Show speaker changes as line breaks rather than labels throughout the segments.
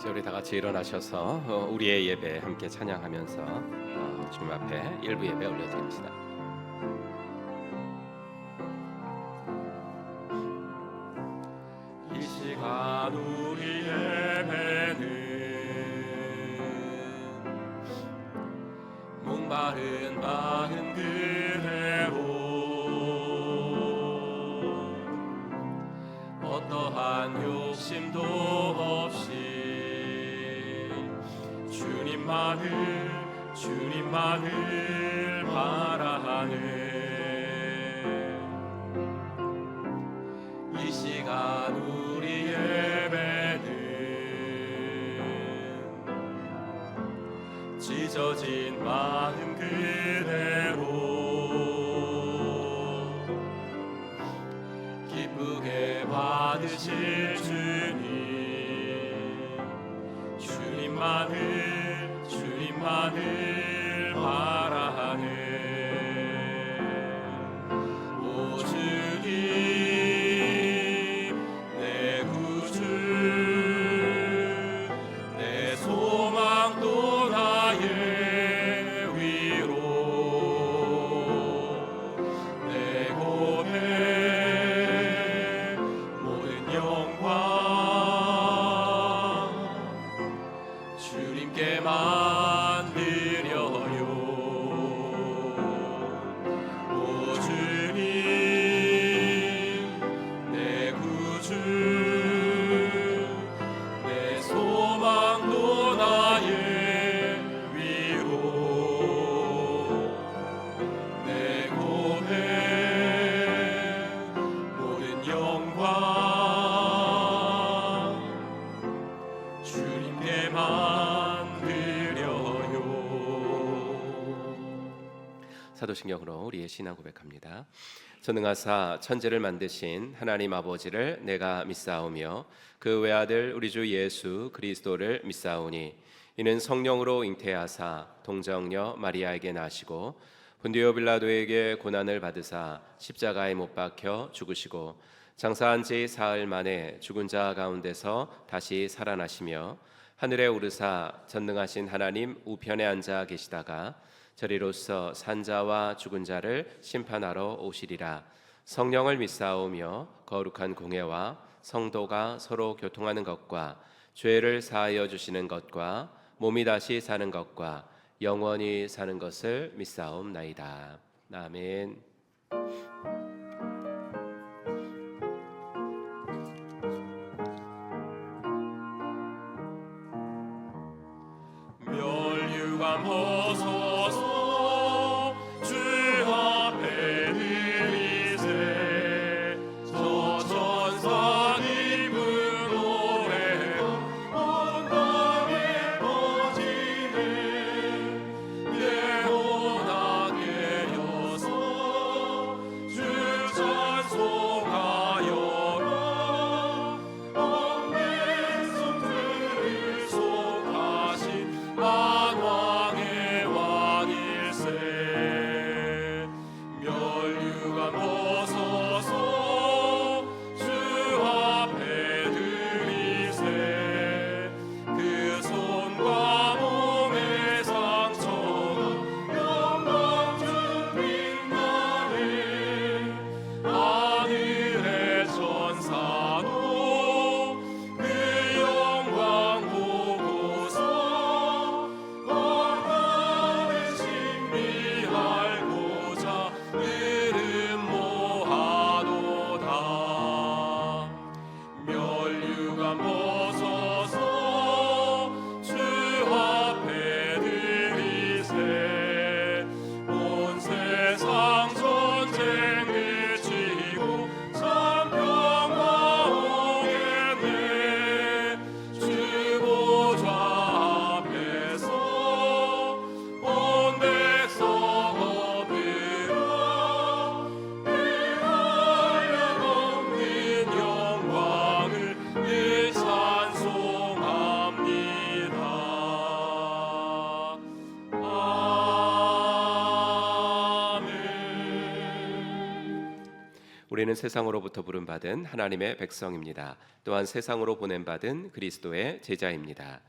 이제 우리 다 같이 일어나셔서 우리의 예배 함께 찬양하면서 주님 앞에 일부 예배 올려드립시다. 이 시간 우리 예배는 목마른 마음 그대로 어떠한 욕심도 없이 주님만을 바라네. 이 시간 우리 예배는 찢어진 마음 그대로 기쁘게 받으실 주님만을 바라네. 오 주님 내 구주 내 소망 또 나의 위로 내 고백 모든 영광 주님께만 드려요. 오 주님 내 구주 내 소망도 나의 위로 내 고백 모든 영광 주님께만 드려요. 사도신경으로 우리의 신앙 고백합니다. 전능하사 천지를 만드신 하나님 아버지를 내가 믿사오며 그 외아들 우리 주 예수 그리스도를 믿사오니 이는 성령으로 잉태하사 동정녀 마리아에게 나시고 본디오 빌라도에게 고난을 받으사 십자가에 못 박혀 죽으시고 장사한 지 사흘 만에 죽은 자 가운데서 다시 살아나시며 하늘에 오르사 전능하신 하나님 우편에 앉아 계시다가 저리로서 산자와 죽은 자를 심판하러 오시리라. 성령을 믿사오며 거룩한 공회와 성도가 서로 교통하는 것과 죄를 사하여 주시는 것과 몸이 다시 사는 것과 영원히 사는 것을 믿사옵나이다. 아멘. 멸류관 벗어서 주 앞에 드리세 저 천상 입은 노래 온 땅에 퍼지네. 영원하게 여서 주 찬송하여라. 온 백성들을 속하신 만왕의 우리는 세상으로부터 부름받은 하나님의 백성입니다. 또한 세상으로 보냄받은 그리스도의 제자입니다.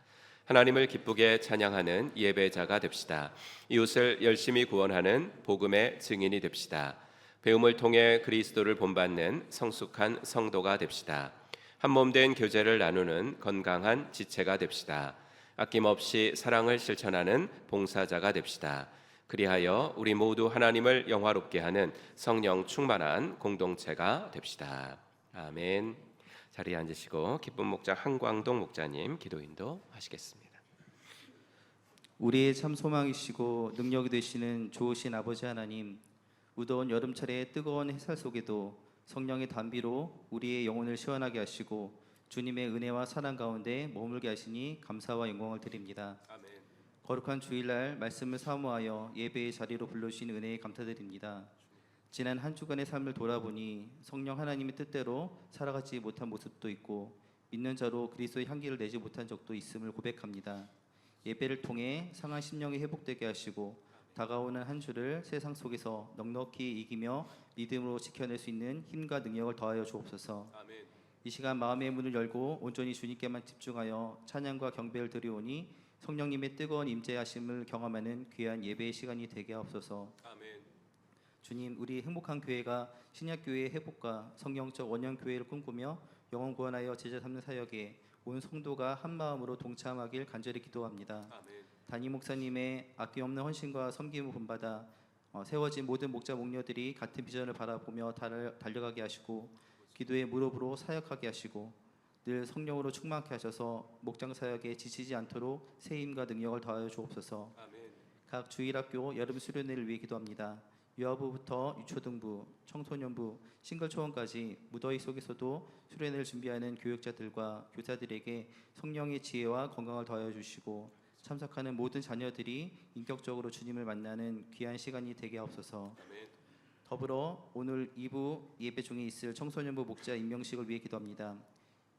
하나님을 기쁘게 찬양하는 예배자가 됩시다. 이웃을 열심히 구원하는 복음의 증인이 됩시다. 배움을 통해 그리스도를 본받는 성숙한 성도가 됩시다. 한몸된 교제를 나누는 건강한 지체가 됩시다. 아낌없이 사랑을 실천하는 봉사자가 됩시다. 그리하여 우리 모두 하나님을 영화롭게 하는 성령 충만한 공동체가 됩시다. 아멘. 자리에 앉으시고 기쁜 목자 한광동 목자님 기도 인도하시겠습니다.
우리의 참 소망이시고 능력이 되시는 좋으신 아버지 하나님, 무더운 여름철의 뜨거운 햇살 속에도 성령의 단비로 우리의 영혼을 시원하게 하시고 주님의 은혜와 사랑 가운데 머물게 하시니 감사와 영광을 드립니다.
아멘.
거룩한 주일날 말씀을 사모하여 예배의 자리로 불러주신 은혜에 감사드립니다. 지난 한 주간의 삶을 돌아보니 성령 하나님의 뜻대로 살아가지 못한 모습도 있고 믿는 자로 그리스도의 향기를 내지 못한 적도 있음을 고백합니다. 예배를 통해 상한 심령이 회복되게 하시고 다가오는 한 주를 세상 속에서 넉넉히 이기며 믿음으로 지켜낼 수 있는 힘과 능력을 더하여 주옵소서.
아멘.
이 시간 마음의 문을 열고 온전히 주님께만 집중하여 찬양과 경배를 드리오니 성령님의 뜨거운 임재하심을 경험하는 귀한 예배의 시간이 되게 하옵소서.
아멘.
주님, 우리 행복한 교회가 신약교회의 회복과 성령적 원형교회를 꿈꾸며 영혼 구원하여 제자 삼는 사역에 온 성도가 한 마음으로 동참하길 간절히 기도합니다.
아멘.
담임 목사님의 아낌없는 헌신과 섬김을 본받아 세워진 모든 목자 목녀들이 같은 비전을 바라보며 달려가게 하시고 기도의 무릎으로 사역하게 하시고 늘 성령으로 충만케 하셔서 목장 사역에 지치지 않도록 새 힘과 능력을 더하여 주옵소서.
아멘.
각 주일학교 여름 수련회를 위해 기도합니다. 유아부부터 유초등부, 청소년부, 싱글초원까지 무더위 속에서도 수련회를 준비하는 교육자들과 교사들에게 성령의 지혜와 건강을 더하여 주시고 참석하는 모든 자녀들이 인격적으로 주님을 만나는 귀한 시간이 되게 하옵소서.
아멘.
더불어 오늘 2부 예배 중에 있을 청소년부 목자 임명식을 위해 기도합니다.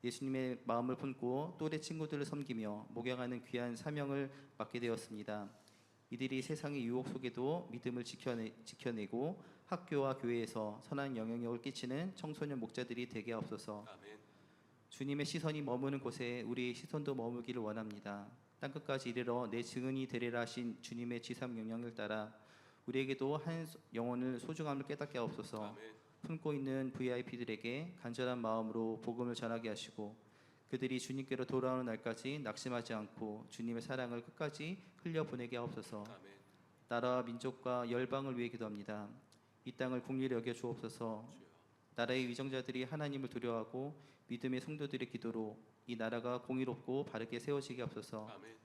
예수님의 마음을 품고 또래 친구들을 섬기며 목양하는 귀한 사명을 맡게 되었습니다. 이들이 세상의 유혹 속에도 믿음을 지켜내고 학교와 교회에서 선한 영향력을 끼치는 청소년 목자들이 되게 하옵소서.
아멘.
주님의 시선이 머무는 곳에 우리의 시선도 머물기를 원합니다. 땅끝까지 이르러 내 증인이 되리라 하신 주님의 지상 명령을 따라 우리에게도 한 영혼을 소중함을 깨닫게 하옵소서.
아멘.
품고 있는 VIP들에게 간절한 마음으로 복음을 전하게 하시고 그들이 주님께로 돌아오는 날까지 낙심하지 않고 주님의 사랑을 끝까지 흘려보내게 하옵소서.
아멘.
나라와 민족과 열방을 위해 기도합니다. 이 땅을 긍휼히 여겨 주옵소서. 나라의 위정자들이 하나님을 두려워하고 믿음의 성도들의 기도로 이 나라가 공의롭고 바르게 세워지게 하옵소서.
아멘.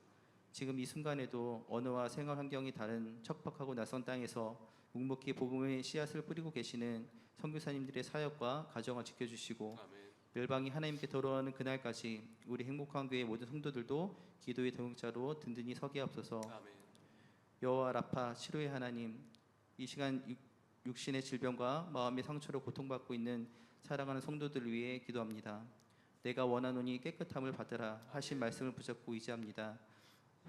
지금 이 순간에도 언어와 생활 환경이 다른 척박하고 낯선 땅에서 묵묵히 복음의 씨앗을 뿌리고 계시는 선교사님들의 사역과 가정을 지켜주시고
아멘.
멸방이 하나님께 돌아오는 그날까지 우리 행복한 교회 모든 성도들도 기도의 동역자로 든든히 서게 하옵소서.
아멘.
여호와 라파 치료의 하나님, 이 시간 육신의 질병과 마음의 상처로 고통받고 있는 사랑하는 성도들을 위해 기도합니다. 내가 원하노니 깨끗함을 받으라 하신 말씀을 붙잡고 의지합니다.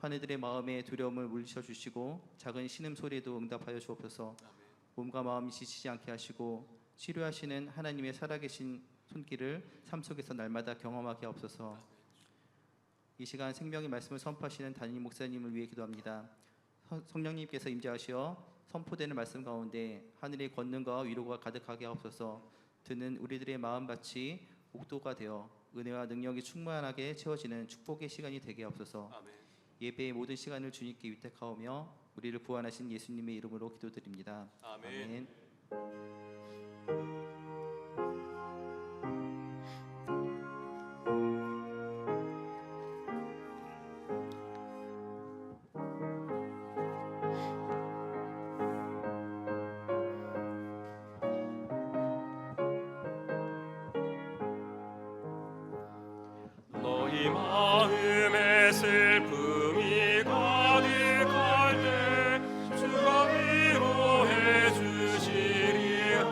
환우들의 마음에 두려움을 물리쳐 주시고 작은 신음소리에도 응답하여 주옵소서. 몸과 마음이 지치지 않게 하시고 치료하시는 하나님의 살아계신 손길을 삶 속에서 날마다 경험하게 하옵소서. 이 시간 생명의 말씀을 선포하시는 담임 목사님을 위해 기도합니다. 성령님께서 임재하시어 선포되는 말씀 가운데 하늘의 권능과 위로가 가득하게 하옵소서. 듣는 우리들의 마음밭이 옥도가 되어 은혜와 능력이 충만하게 채워지는 축복의 시간이 되게 하옵소서.
아멘.
예배의 모든 시간을 주님께 위탁하오며 우리를 구원하신 예수님의 이름으로 기도드립니다.
아멘.
너희 마음에 슬픔이 가득할 때 주가 위로해 주시리라.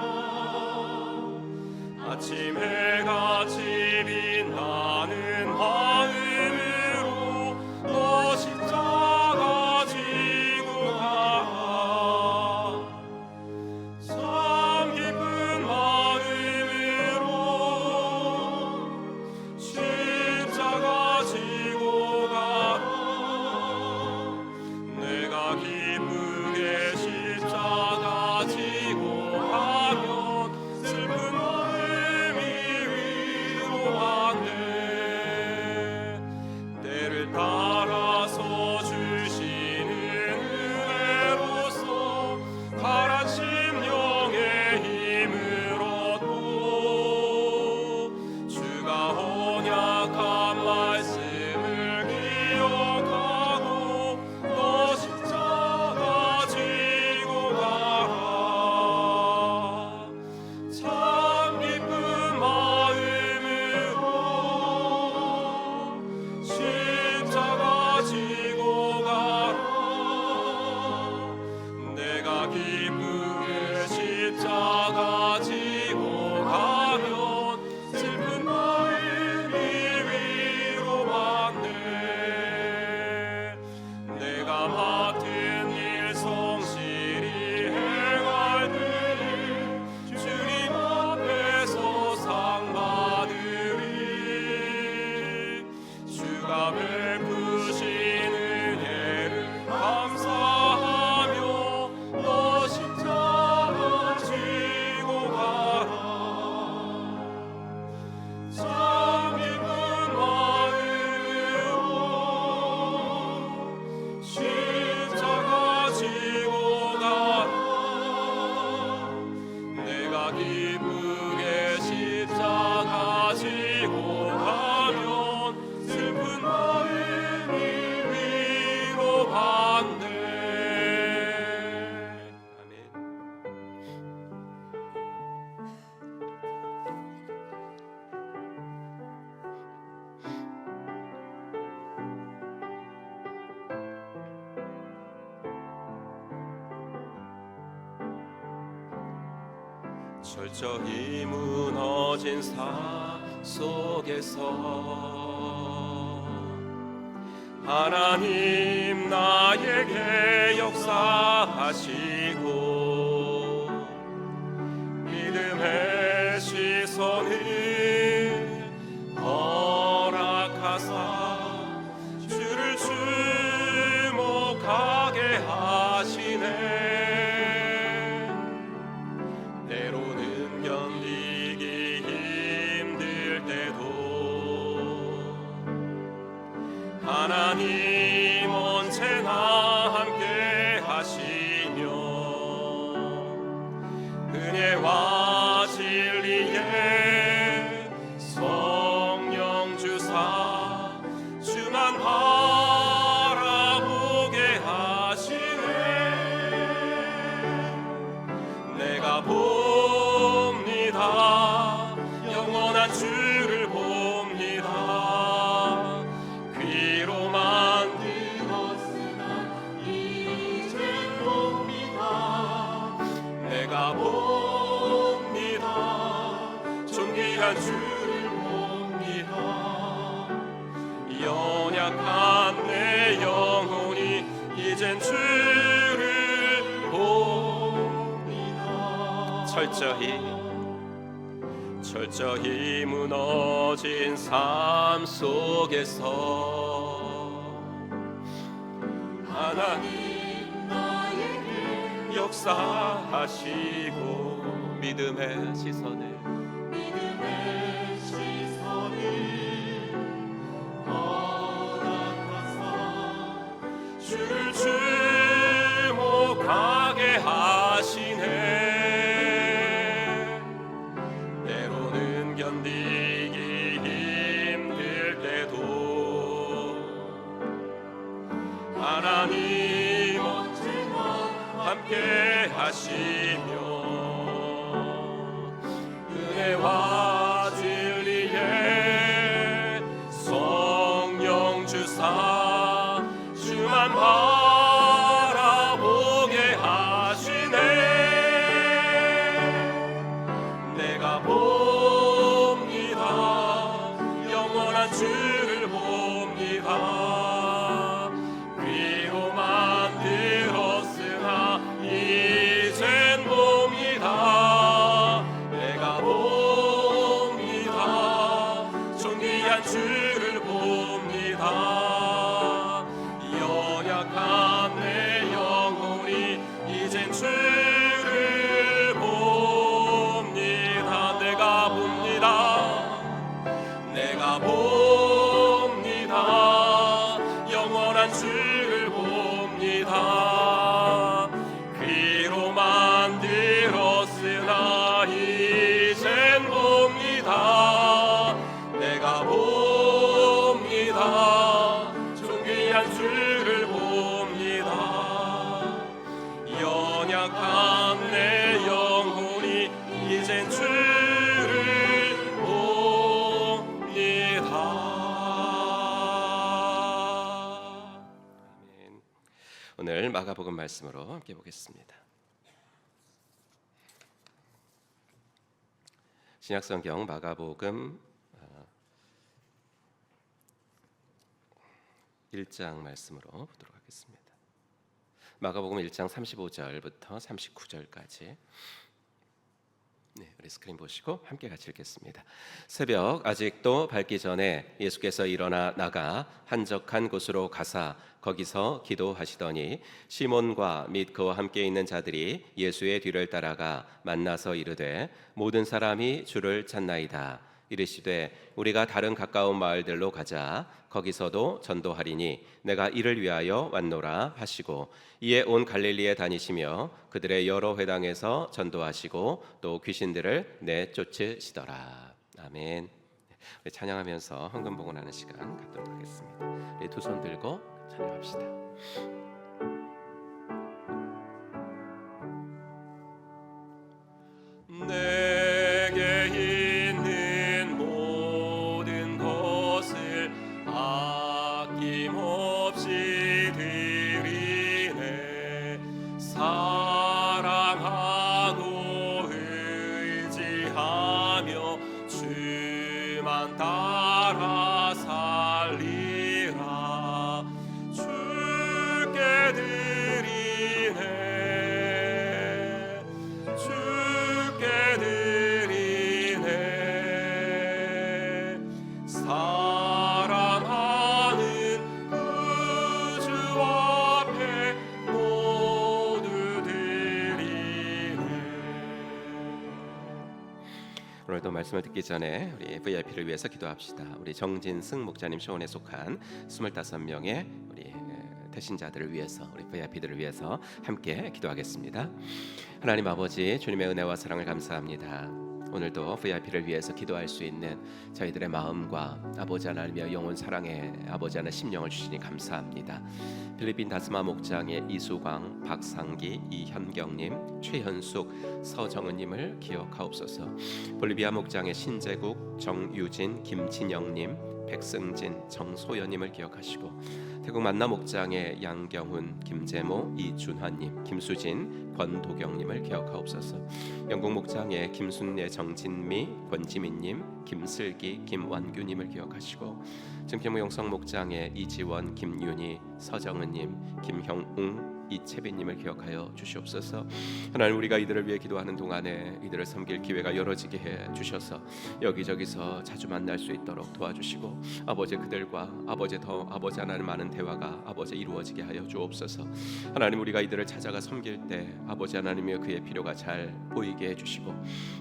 아침 해같이 빛나는 마음으로 너 십자가 지고 가라. 참 기쁜 마음
철저히 무너진 삶 속에서 하나님 나에게 역사하시고 믿음의 시선을 허락하사 주를 주목하게 하시네. 때로는 견디기 힘들 때도 하나님 언제나 함께 하시며 은혜와 진리에 성령 주사 주만 바라보게 하시네. 내가 봅니다. 영원한 주를 봅니다. 귀로 만들었으나 이제 봅니다. 내가 봅니다. 존귀한 주를 봅니다. 연약한 내 영혼이 이젠 주를 봅니다. 철저히 무너진 삶 속에서 하나님 나에게 역사하시고 믿음의 시선을 허락하사 주를 주목하게 하시네. 때로는 견디기 힘들 때도 하나님 언제나 함께 하시며 은혜와 진리에 성령 주사 주만 바라보게 하시네. 내가 봅니다. 영원한 주를 봅니다. 귀로 만들었으나 이젠 봅니다. 내가 봅니다. 존귀한 주를 봅니다. 연약한 내 영혼이 이젠 주를 봅니다. 내가 봅니다. 내가 봅니다. 영원한 주를 봅니다. 귀로 만들었으나 이젠 봅니다. 내가 봅니다. 존귀한 주를 봅니다. 연약한 내 영혼이 이젠 주를 봅니다. 아멘. 오늘 마가복음 말씀으로 함께 보겠습니다. 신약성경 마가복음 1장 말씀으로 보도록 하겠습니다. 마가복음 1장 35절부터 39절까지 우리 스크린 보시고 함께 같이 읽겠습니다. 새벽 아직도 밝기 전에 예수께서 일어나 나가 한적한 곳으로 가사 거기서 기도하시더니 시몬과 및 그와 함께 있는 자들이 예수의 뒤를 따라가 만나서 이르되 모든 사람이 주를 찾나이다. 이르시되 우리가 다른 가까운 마을들로 가자. 거기서도 전도하리니 내가 이를 위하여 왔노라 하시고 이에 온 갈릴리에 다니시며 그들의 여러 회당에서 전도하시고 또 귀신들을 내쫓으시더라. 아멘. 우리 찬양하면서 헌금봉헌하는 시간 갖도록 하겠습니다. 우리 두 손 들고 찬양합시다. 내게 있는 모든 것을 아낌없이 드리네. 사랑하고 말씀을 듣기 전에 우리 VIP를 위해서 기도합시다. 우리 정진승 목자님 쇼원에 속한 25명의 우리 대신자들을 위해서, 우리 VIP들을 위해서 함께 기도하겠습니다. 하나님 아버지, 주님의 은혜와 사랑을 감사합니다. 오늘도 VIP를 위해서 기도할 수 있는 저희들의 마음과 아버지 하나님의 영혼 사랑에 아버지 하나 심령을 주시니 감사합니다. 필리핀 다스마 목장의 이수광, 박상기, 이현경님, 최현숙, 서정은님을 기억하옵소서. 볼리비아 목장의 신재국, 정유진, 김진영님, 백승진, 정소연님을 기억하시고, 태국 만나 목장의 양경훈, 김재모, 이준환님, 김수진, 권도경님을 기억하옵소서. 영국 목장의 김순례, 정진미, 권지민님, 김슬기, 김완규님을 기억하시고, 증평무 영성 목장의 이지원, 김윤희, 서정은님, 김형웅, 이채빈님을 기억하여 주시옵소서. 하나님, 우리가 이들을 위해 기도하는 동안에 이들을 섬길 기회가 열어지게 해 주셔서 여기저기서 자주 만날 수 있도록 도와주시고, 아버지 그들과 아버지 하나님 많은 대화가 아버지 이루어지게 하여 주옵소서. 하나님, 우리가 이들을 찾아가 섬길 때 아버지 하나님이여 그의 필요가 잘 보이게 해주시고,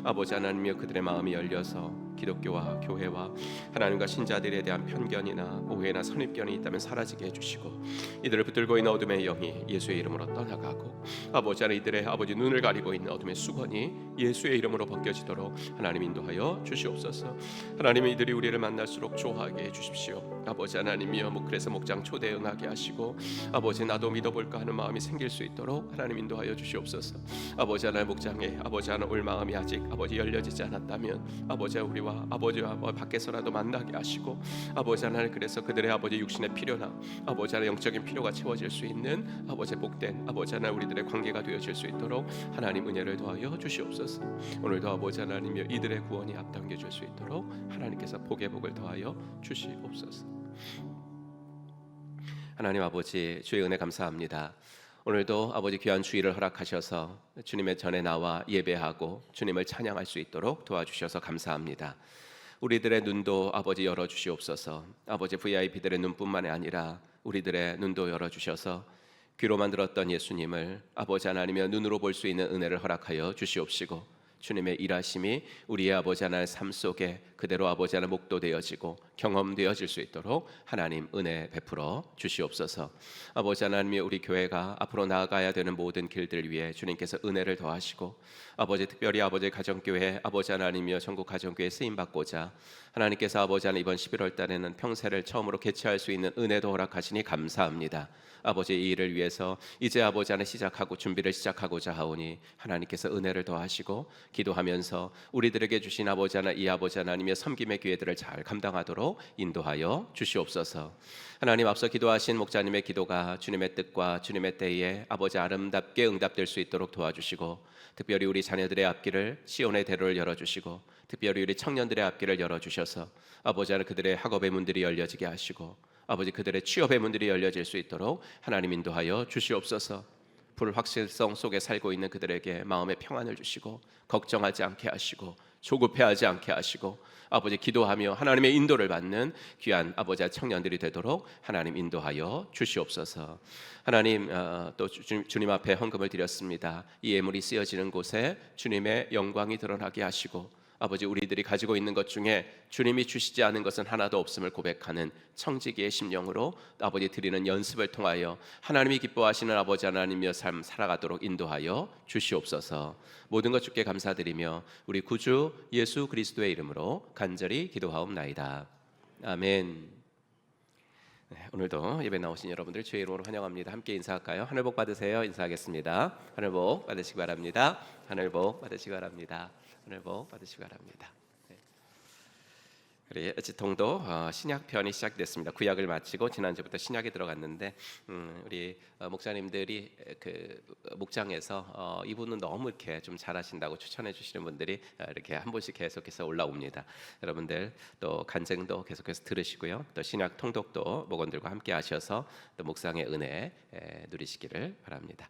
아버지 하나님이여 그들의 마음이 열려서 기독교와 교회와 하나님과 신자들에 대한 편견이나 오해나 선입견이 있다면 사라지게 해주시고, 이들을 붙들고 있는 어둠의 영이 예수의 이름으로 떠나가고, 아버지 하나님 이들의 아버지 눈을 가리고 있는 어둠의 수건이 예수의 이름으로 벗겨지도록 하나님 인도하여 주시옵소서. 하나님, 이들이 우리를 만날수록 좋아하게 해주십시오. 아버지 하나님이여 그래서 목장 초대 응하게 하시고, 아버지 나도 믿어볼까 하는 마음이 생길 수 있도록 하나님 인도하여 주시옵소서. 아버지 하나님 목장에 아버지 하나님 올 마음이 아직 아버지 열려지지 않았다면 아버지 우리와 아버지와 밖에서라도 만나게 하시고, 아버지 하나님 그래서 그들의 아버지 육신의 필요나 아버지 하나님 영적인 필요가 채워질 수 있는 아버지 복된 아버지 하나님 우리들의 관계가 되어질 수 있도록 하나님 은혜를 더하여 주시옵소서. 오늘도 아버지 하나님이여 이들의 구원이 앞당겨질 수 있도록 하나님께서 복의 복을 더하여 주시옵소서. 하나님 아버지, 주의 은혜 감사합니다. 오늘도 아버지 귀한 주일을 허락하셔서 주님의 전에 나와 예배하고 주님을 찬양할 수 있도록 도와주셔서 감사합니다. 우리들의 눈도 아버지 열어주시옵소서. 아버지 VIP들의 눈뿐만이 아니라 우리들의 눈도 열어주셔서 귀로만 들었던 예수님을 아버지 하나님의 눈으로 볼 수 있는 은혜를 허락하여 주시옵시고, 주님의 일하심이 우리의 아버지 하나님의 삶 속에 그대로 아버지 하나님 목도되어지고 경험되어질 수 있도록 하나님 은혜 베풀어 주시옵소서. 아버지 하나님이 우리 교회가 앞으로 나아가야 되는 모든 길들 위해 주님께서 은혜를 더하시고, 아버지 특별히 아버지 가정교회 아버지 하나님이여 전국 가정교회 쓰임받고자 하나님께서 아버지 하나님 이번 11월 달에는 평세를 처음으로 개최할 수 있는 은혜도 허락하시니 감사합니다. 아버지 이 일을 위해서 이제 아버지 안에 시작하고 준비를 시작하고자 하오니 하나님께서 은혜를 더하시고, 기도하면서 우리들에게 주신 아버지 하나 이 아버지 하나님의 섬김의 기회들을 잘 감당하도록 인도하여 주시옵소서. 하나님, 앞서 기도하신 목자님의 기도가 주님의 뜻과 주님의 때에 아버지 아름답게 응답될 수 있도록 도와주시고, 특별히 우리 자녀들의 앞길을 시온의 대로를 열어주시고, 특별히 우리 청년들의 앞길을 열어주셔서 아버지 하나 그들의 학업의 문들이 열려지게 하시고, 아버지 그들의 취업의 문들이 열려질 수 있도록 하나님 인도하여 주시옵소서. 불확실성 속에 살고 있는 그들에게 마음의 평안을 주시고, 걱정하지 않게 하시고, 조급해하지 않게 하시고, 아버지 기도하며 하나님의 인도를 받는 귀한 아버지와 청년들이 되도록 하나님 인도하여 주시옵소서. 하나님, 또 주님 앞에 헌금을 드렸습니다. 이 예물이 쓰여지는 곳에 주님의 영광이 드러나게 하시고, 아버지 우리들이 가지고 있는 것 중에 주님이 주시지 않은 것은 하나도 없음을 고백하는 청지기의 심령으로 아버지 드리는 연습을 통하여 하나님이 기뻐하시는 아버지 하나님의 삶 살아가도록 인도하여 주시옵소서. 모든 것 주께 감사드리며 우리 구주 예수 그리스도의 이름으로 간절히 기도하옵나이다. 아멘. 오늘도 예배 나오신 여러분들 주의 이름으로 환영합니다. 함께 인사할까요? 하늘 복 받으세요. 인사하겠습니다. 하늘 복 받으시기 바랍니다. 하늘 복 받으시기 바랍니다. 하늘 복 받으시기 바랍니다. 우리 지통도 신약 편이 시작됐습니다. 구약을 마치고 지난주부터 신약에 들어갔는데 우리 목사님들이 그 목장에서 이분은 너무 이렇게 좀 잘하신다고 추천해 주시는 분들이 이렇게 한 분씩 계속해서 올라옵니다. 여러분들 또 간증도 계속해서 들으시고요. 또 신약 통독도 목원들과 함께 하셔서 또 묵상의 은혜 누리시기를 바랍니다.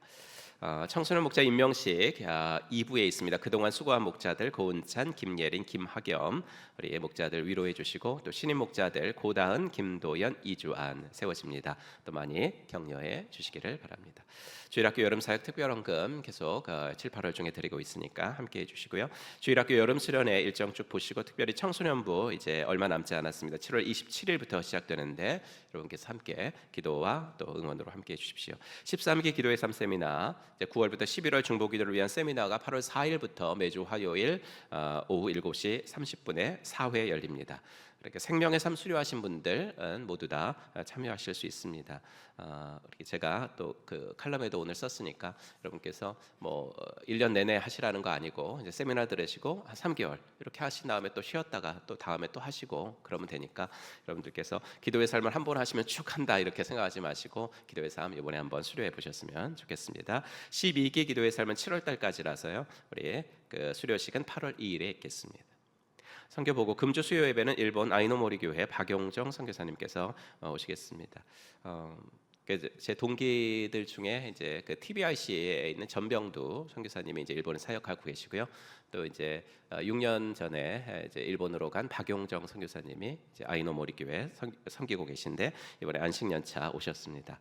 청소년 목자 임명식 2부에 있습니다. 그동안 수고한 목자들 고은찬, 김예린, 김학염 우리 목자들 위로해 주시고 또 신임 목자들 고다은, 김도연, 이주안 세워집니다. 또 많이 격려해 주시기를 바랍니다. 주일학교 여름사역 특별헌금 계속 7, 8월 중에 드리고 있으니까 함께해 주시고요. 주일학교 여름 수련회 일정 쭉 보시고 특별히 청소년부 이제 얼마 남지 않았습니다. 7월 27일부터 시작되는데 여러분께서 함께 기도와 또 응원으로 함께해 주십시오. 13기 기도의 삶 세미나 이제 9월부터 11월 중보기도를 위한 세미나가 8월 4일부터 매주 화요일 오후 7시 30분에 4회 열립니다. 그러니까 생명의 삶 수료하신 분들은 모두 다 참여하실 수 있습니다. 제가 또 그 칼럼에도 오늘 썼으니까 여러분께서 뭐 1년 내내 하시라는 거 아니고 이제 세미나 들으시고 한 3개월 이렇게 하신 다음에 또 쉬었다가 또 다음에 또 하시고 그러면 되니까 여러분들께서 기도의 삶을 한 번 하시면 쭉 한다 이렇게 생각하지 마시고 기도의 삶 이번에 한번 수료해 보셨으면 좋겠습니다. 12기 기도의 삶은 7월 달까지라서요. 우리 그 수료식은 8월 2일에 있겠습니다. 선교 보고 금주 수요 예배는 일본 아이노모리 교회 박용정 선교사님께서 오시겠습니다. 제 동기들 중에 이제 그 TBIC에 있는 전병두 선교사님이 이제 일본에 사역하고 계시고요. 또 이제 6년 전에 이제 일본으로 간 박용정 선교사님이 이제 아이노모리 교회 섬기고 계신데 이번에 안식년차 오셨습니다.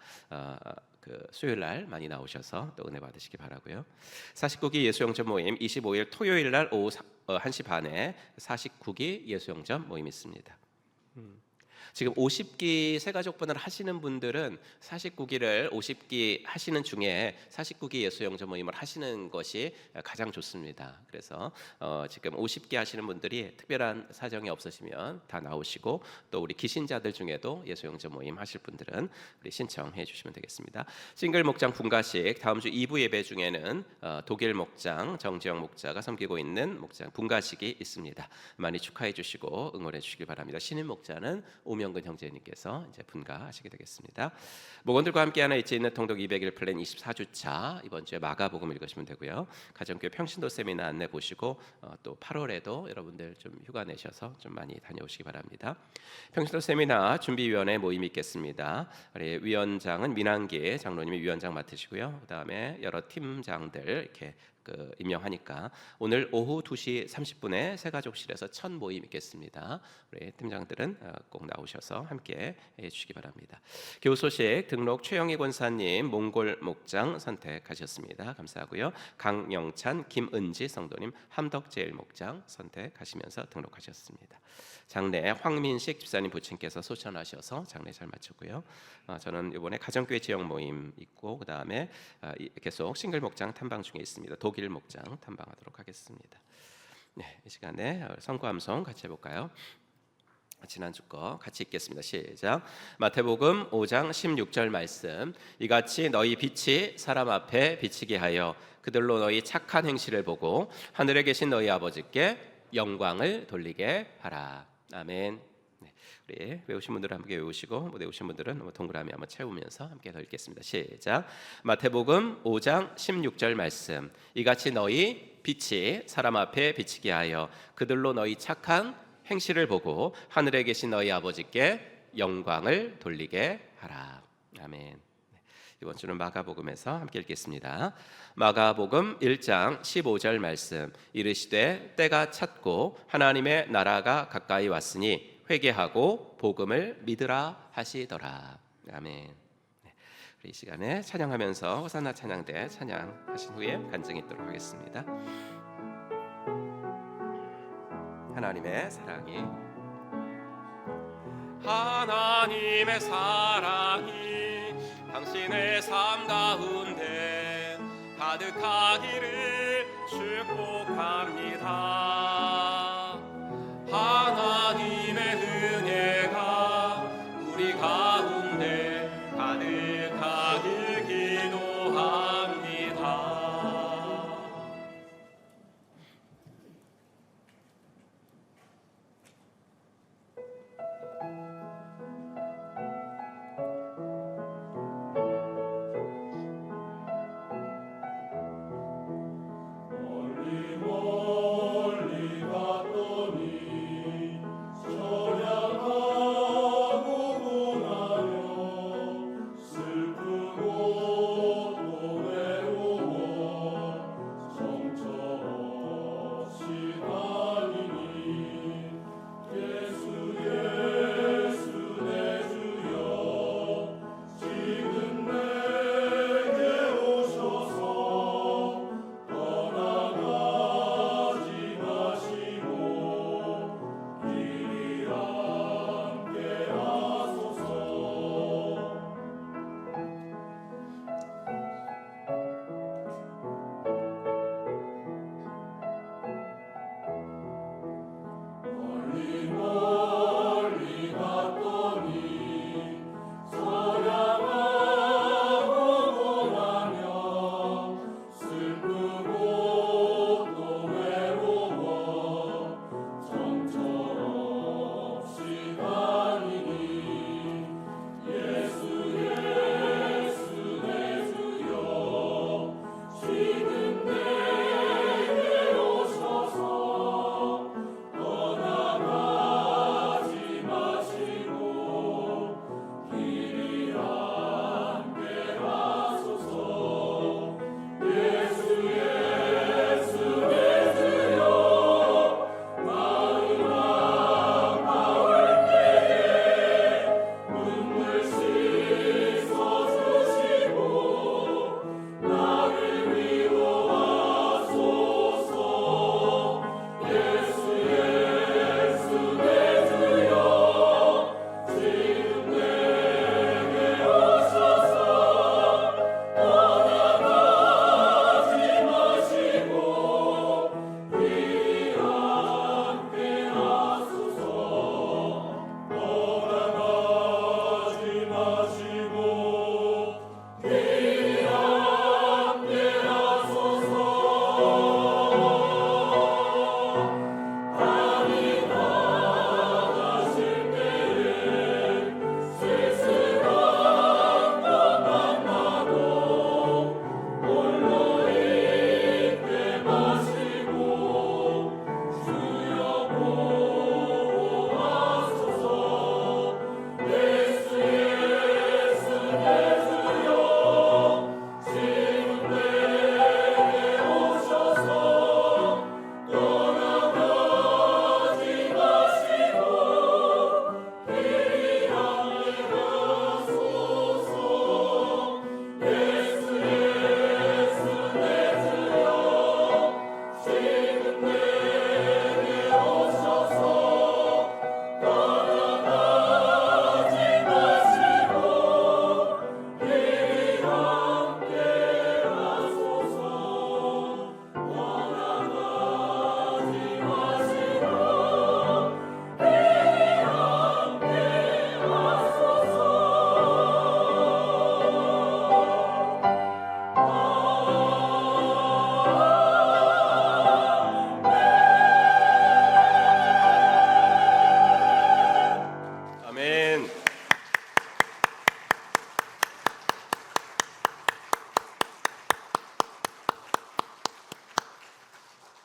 그 수요일 날 많이 나오셔서 또 은혜 받으시기 바라고요. 49기 예수영전 모임 25일 토요일 날 오후 1시 반에 49기 예수영전 모임 있습니다. 지금 50기 새가족분을 하시는 분들은 49기를 50기 하시는 중에 49기 예수영전 모임을 하시는 것이 가장 좋습니다. 그래서 지금 50기 하시는 분들이 특별한 사정이 없으시면 다 나오시고 또 우리 기신자들 중에도 예수영전 모임 하실 분들은 우리 신청해 주시면 되겠습니다. 싱글 목장 분가식 다음 주 2부 예배 중에는 독일 목장 정지영 목자가 섬기고 있는 목장 분가식이 있습니다. 많이 축하해 주시고 응원해 주시길 바랍니다. 신임 목자는 오명근 형제님께서 이제 분가하시게 되겠습니다. 목원들과 함께하는 엣지 있는 통독 200일 플랜 24주차 이번 주에 마가복음 읽으시면 되고요. 가정교회 평신도 세미나 안내 보시고 또 8월에도 여러분들 좀 휴가 내셔서 좀 많이 다녀오시기 바랍니다. 평신도 세미나 준비위원회 모임이 있겠습니다. 우리 위원장은 민한기 장로님이 위원장 맡으시고요. 그다음에 여러 팀장들 이렇게 임명하니까 오늘 오후 2시 30분에 새가족실에서 첫 모임 있겠습니다. 우리 팀장들은 꼭 나오셔서 함께 해주시기 바랍니다. 교우 소식 등록 최영희 권사님 몽골 목장 선택하셨습니다. 감사하고요. 강영찬, 김은지 성도님 함덕제일 목장 선택하시면서 등록하셨습니다. 장례 황민식 집사님 부친께서 소천하셔서 장례 잘 마쳤고요. 저는 이번에 가정교회 지역 모임 있고 그 다음에 계속 싱글 목장 탐방 중에 있습니다. 독일 목장 탐방하도록 하겠습니다. 네, 이 시간에 성구함송 같이 해볼까요? 지난주 거 같이 읽겠습니다. 시작. 마태복음 5장 16절 말씀. 이같이 너희 빛이 사람 앞에 비치게 하여 그들로 너희 착한 행실을 보고 하늘에 계신 너희 아버지께 영광을 돌리게 하라. 아멘. 네, 우리 외우신 분들은 함께 외우시고 못 외우신 분들은 동그라미 한번 채우면서 함께 더 읽겠습니다. 시작. 마태복음 5장 16절 말씀. 이같이 너희 빛이 사람 앞에 비치게 하여 그들로 너희 착한 행실을 보고 하늘에 계신 너희 아버지께 영광을 돌리게 하라. 아멘. 이번 주는 마가복음에서 함께 읽겠습니다. 마가복음 1장 15절 말씀. 이르시되 때가 찼고 하나님의 나라가 가까이 왔으니 회개하고 복음을 믿으라 하시더라. 아멘. 이 시간에 찬양하면서 호산나 찬양대 찬양하신 후에 간증이 있도록 하겠습니다. 하나님의 사랑이
하나님의 사랑이 당신의 삶 가운데 가득하기를 축복합니다. 하나님의 은혜가 우리 가운데 가득하길 기도합니다. 멀리 멀리 가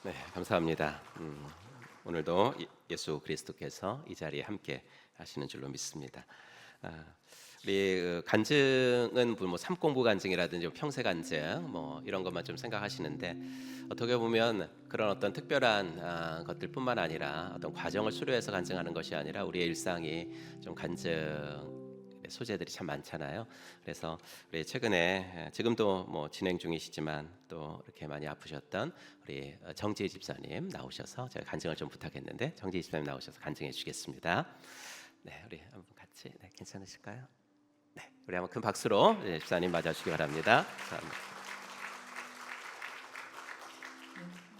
네, 감사합니다. 오늘도 예수 그리스도께서 이 자리에 함께 하시는 줄로 믿습니다. 우리 간증은 뭐 삼공부 간증이라든지 평세 간증 뭐 이런 것만 좀 생각하시는데 어떻게 보면 그런 어떤 특별한 것들뿐만 아니라 어떤 과정을 수료해서 간증하는 것이 아니라 우리의 일상이 좀 간증 소재들이 참 많잖아요. 그래서 우리 최근에 지금도 뭐 진행 중이시지만 또 이렇게 많이 아프셨던 우리 정지희 집사님 나오셔서 제가 간증을 좀 부탁했는데 정지희 집사님 나오셔서 간증해 주시겠습니다. 네, 우리 한번 같이 괜찮으실까요? 네, 우리 한번 큰 박수로 집사님 맞아주시기 바랍니다. 감사합니다.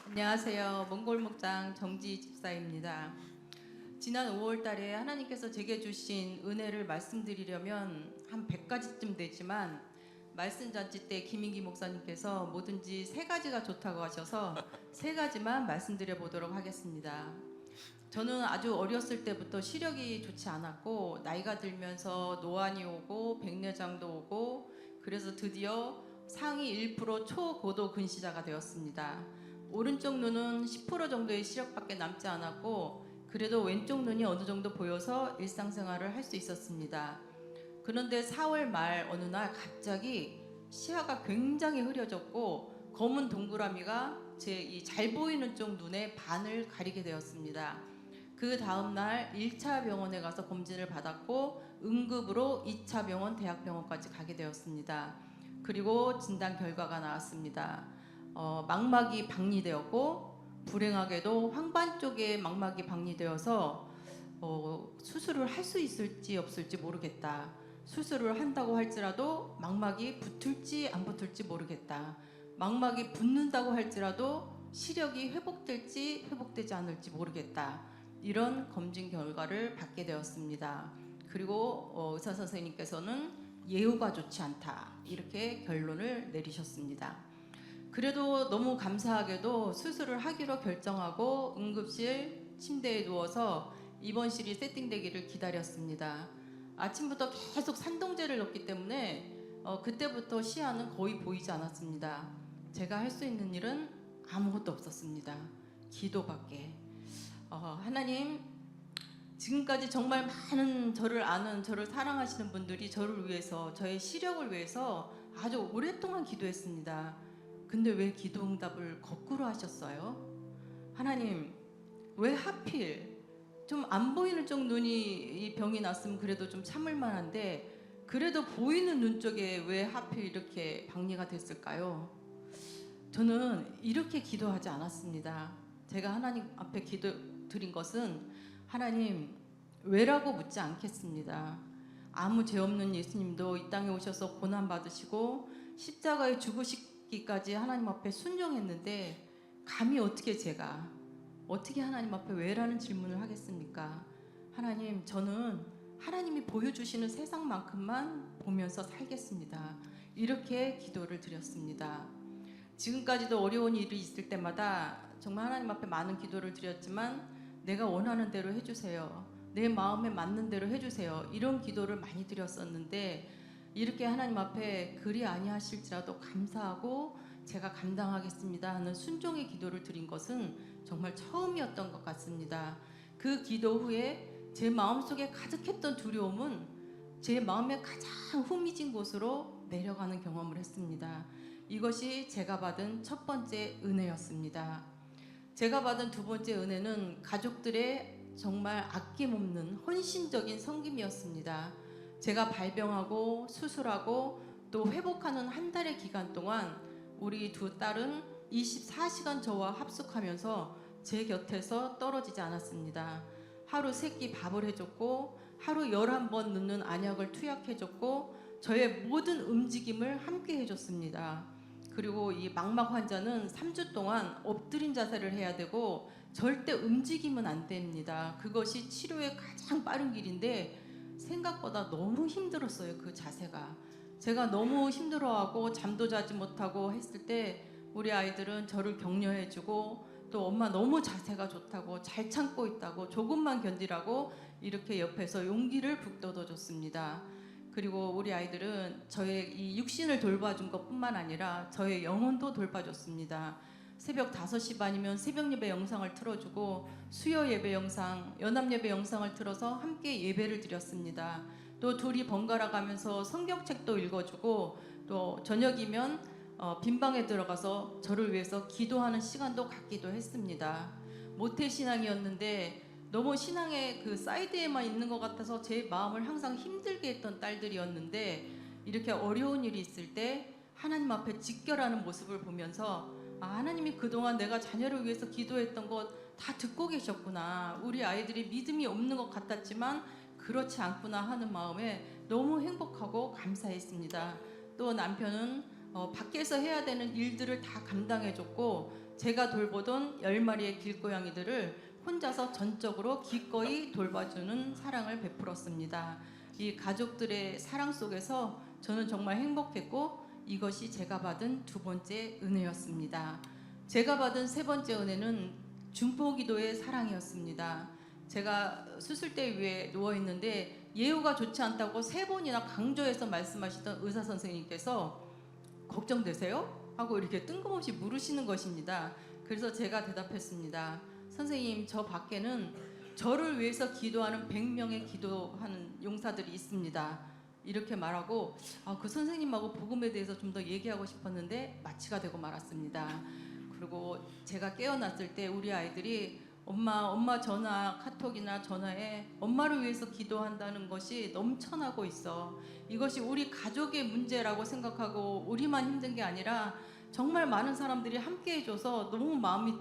안녕하세요. 몽골목장 정지 집사입니다. 지난 5월 달에 하나님께서 제게 주신 은혜를 말씀드리려면 한 100가지쯤 되지만 말씀잔치 때 김인기 목사님께서 뭐든지 3가지가 좋다고 하셔서 3가지만 말씀드려 보도록 하겠습니다. 저는 아주 어렸을 때부터 시력이 좋지 않았고 나이가 들면서 노안이 오고 백내장도 오고 그래서 드디어 상위 1% 초고도 근시자가 되었습니다. 오른쪽 눈은 10% 정도의 시력밖에 남지 않았고 그래도 왼쪽 눈이 어느 정도 보여서 일상생활을 할 수 있었습니다. 그런데 4월 말 어느 날 갑자기 시야가 굉장히 흐려졌고 검은 동그라미가 제 이 잘 보이는 쪽 눈의 반을 가리게 되었습니다. 그 다음 날 1차 병원에 가서 검진을 받았고 응급으로 2차 병원 대학병원까지 가게 되었습니다. 그리고 진단 결과가 나왔습니다. 망막이 박리되었고 불행하게도 황반 쪽에 망막이 박리되어서 수술을 할 수 있을지 없을지 모르겠다. 수술을 한다고 할지라도 망막이 붙을지 안 붙을지 모르겠다. 망막이 붙는다고 할지라도 시력이 회복될지 회복되지 않을지 모르겠다. 이런 검진 결과를 받게 되었습니다. 그리고 의사 선생님께서는 예후가 좋지 않다. 이렇게 결론을 내리셨습니다. 그래도 너무 감사하게도 수술을 하기로 결정하고 응급실 침대에 누워서 입원실이 세팅되기를 기다렸습니다. 아침부터 계속 산동제를 넣었기 때문에 그때부터 시야는 거의 보이지 않았습니다. 제가 할 수 있는 일은 아무것도 없었습니다. 기도밖에. 하나님, 지금까지 정말 많은 저를 아는, 저를 사랑하시는 분들이 저를 위해서, 저의 시력을 위해서 아주 오랫동안 기도했습니다. 근데 왜 기도 응답을 거꾸로 하셨어요? 하나님, 왜 하필 좀 안 보이는 쪽 눈이 이 병이 났으면 그래도 좀 참을 만한데 그래도 보이는 눈 쪽에 왜 하필 이렇게 박리가 됐을까요? 저는 이렇게 기도하지 않았습니다. 제가 하나님 앞에 기도 드린 것은 하나님 왜라고 묻지 않겠습니다. 아무 죄 없는 예수님도 이 땅에 오셔서 고난 받으시고 십자가에 죽으시기까지 하나님 앞에 순종했는데 감히 어떻게 하나님 앞에 왜라는 질문을 하겠습니까? 하나님, 저는 하나님이 보여주시는 세상만큼만 보면서 살겠습니다. 이렇게 기도를 드렸습니다. 지금까지도 어려운 일이 있을 때마다 정말 하나님 앞에 많은 기도를 드렸지만 내가 원하는 대로 해주세요. 내 마음에 맞는 대로 해주세요. 이런 기도를 많이 드렸었는데 이렇게 하나님 앞에 그리 아니하실지라도 감사하고 제가 감당하겠습니다 하는 순종의 기도를 드린 것은 정말 처음이었던 것 같습니다. 그 기도 후에 제 마음속에 가득했던 두려움은 제 마음의 가장 후미진 곳으로 내려가는 경험을 했습니다. 이것이 제가 받은 첫 번째 은혜였습니다. 제가 받은 두 번째 은혜는 가족들의 정말 아낌없는 헌신적인 섬김이었습니다. 제가 발병하고 수술하고 또 회복하는 한 달의 기간 동안 우리 두 딸은 24시간 저와 합숙하면서 제 곁에서 떨어지지 않았습니다. 하루 3끼 밥을 해줬고 하루 11번 넣는 안약을 투약해줬고 저의 모든 움직임을 함께 해줬습니다. 그리고 이 망막 환자는 3주 동안 엎드린 자세를 해야 되고 절대 움직이면 안 됩니다. 그것이 치료의 가장 빠른 길인데 생각보다 너무 힘들었어요. 그 자세가. 제가 너무 힘들어하고 잠도 자지 못하고 했을 때 우리 아이들은 저를 격려해주고 또 엄마 너무 자세가 좋다고 잘 참고 있다고 조금만 견디라고 이렇게 옆에서 용기를 북돋워줬습니다. 그리고 우리 아이들은 저의 이 육신을 돌봐준 것뿐만 아니라 저의 영혼도 돌봐줬습니다. 새벽 5시 반이면 새벽 예배 영상을 틀어주고 수요 예배 영상, 연합 예배 영상을 틀어서 함께 예배를 드렸습니다. 또 둘이 번갈아 가면서 성경책도 읽어주고 또 저녁이면 빈방에 들어가서 저를 위해서 기도하는 시간도 갖기도 했습니다. 모태신앙이었는데 너무 신앙의 그 사이드에만 있는 것 같아서 제 마음을 항상 힘들게 했던 딸들이었는데 이렇게 어려운 일이 있을 때 하나님 앞에 직결하는 모습을 보면서 하나님이 그동안 내가 자녀를 위해서 기도했던 것 다 듣고 계셨구나. 우리 아이들이 믿음이 없는 것 같았지만 그렇지 않구나 하는 마음에 너무 행복하고 감사했습니다. 또 남편은 밖에서 해야 되는 일들을 다 감당해줬고 제가 돌보던 10마리의 길고양이들을 혼자서 전적으로 기꺼이 돌봐주는 사랑을 베풀었습니다. 이 가족들의 사랑 속에서 저는 정말 행복했고 이것이 제가 받은 두 번째 은혜였습니다. 제가 받은 세 번째 은혜는 중보기도의 사랑이었습니다. 제가 수술대 위에 누워있는데 예후가 좋지 않다고 3번이나 강조해서 말씀하시던 의사 선생님께서 걱정되세요? 하고 이렇게 뜬금없이 물으시는 것입니다. 그래서 제가 대답했습니다. 선생님, 저 밖에는 저를 위해서 기도하는 100명의 기도하는 용사들이 있습니다. 이렇게 말하고 그 선생님하고 복음에 대해서 좀 더 얘기하고 싶었는데 마취가 되고 말았습니다. 그리고 제가 깨어났을 때 우리 아이들이 엄마 전화, 카톡이나 전화에 엄마를 위해서 기도한다는 것이 넘쳐나고 있어. 이것이 우리 가족의 문제라고 생각하고 우리만 힘든 게 아니라 정말 많은 사람들이 함께 해줘서 너무 마음이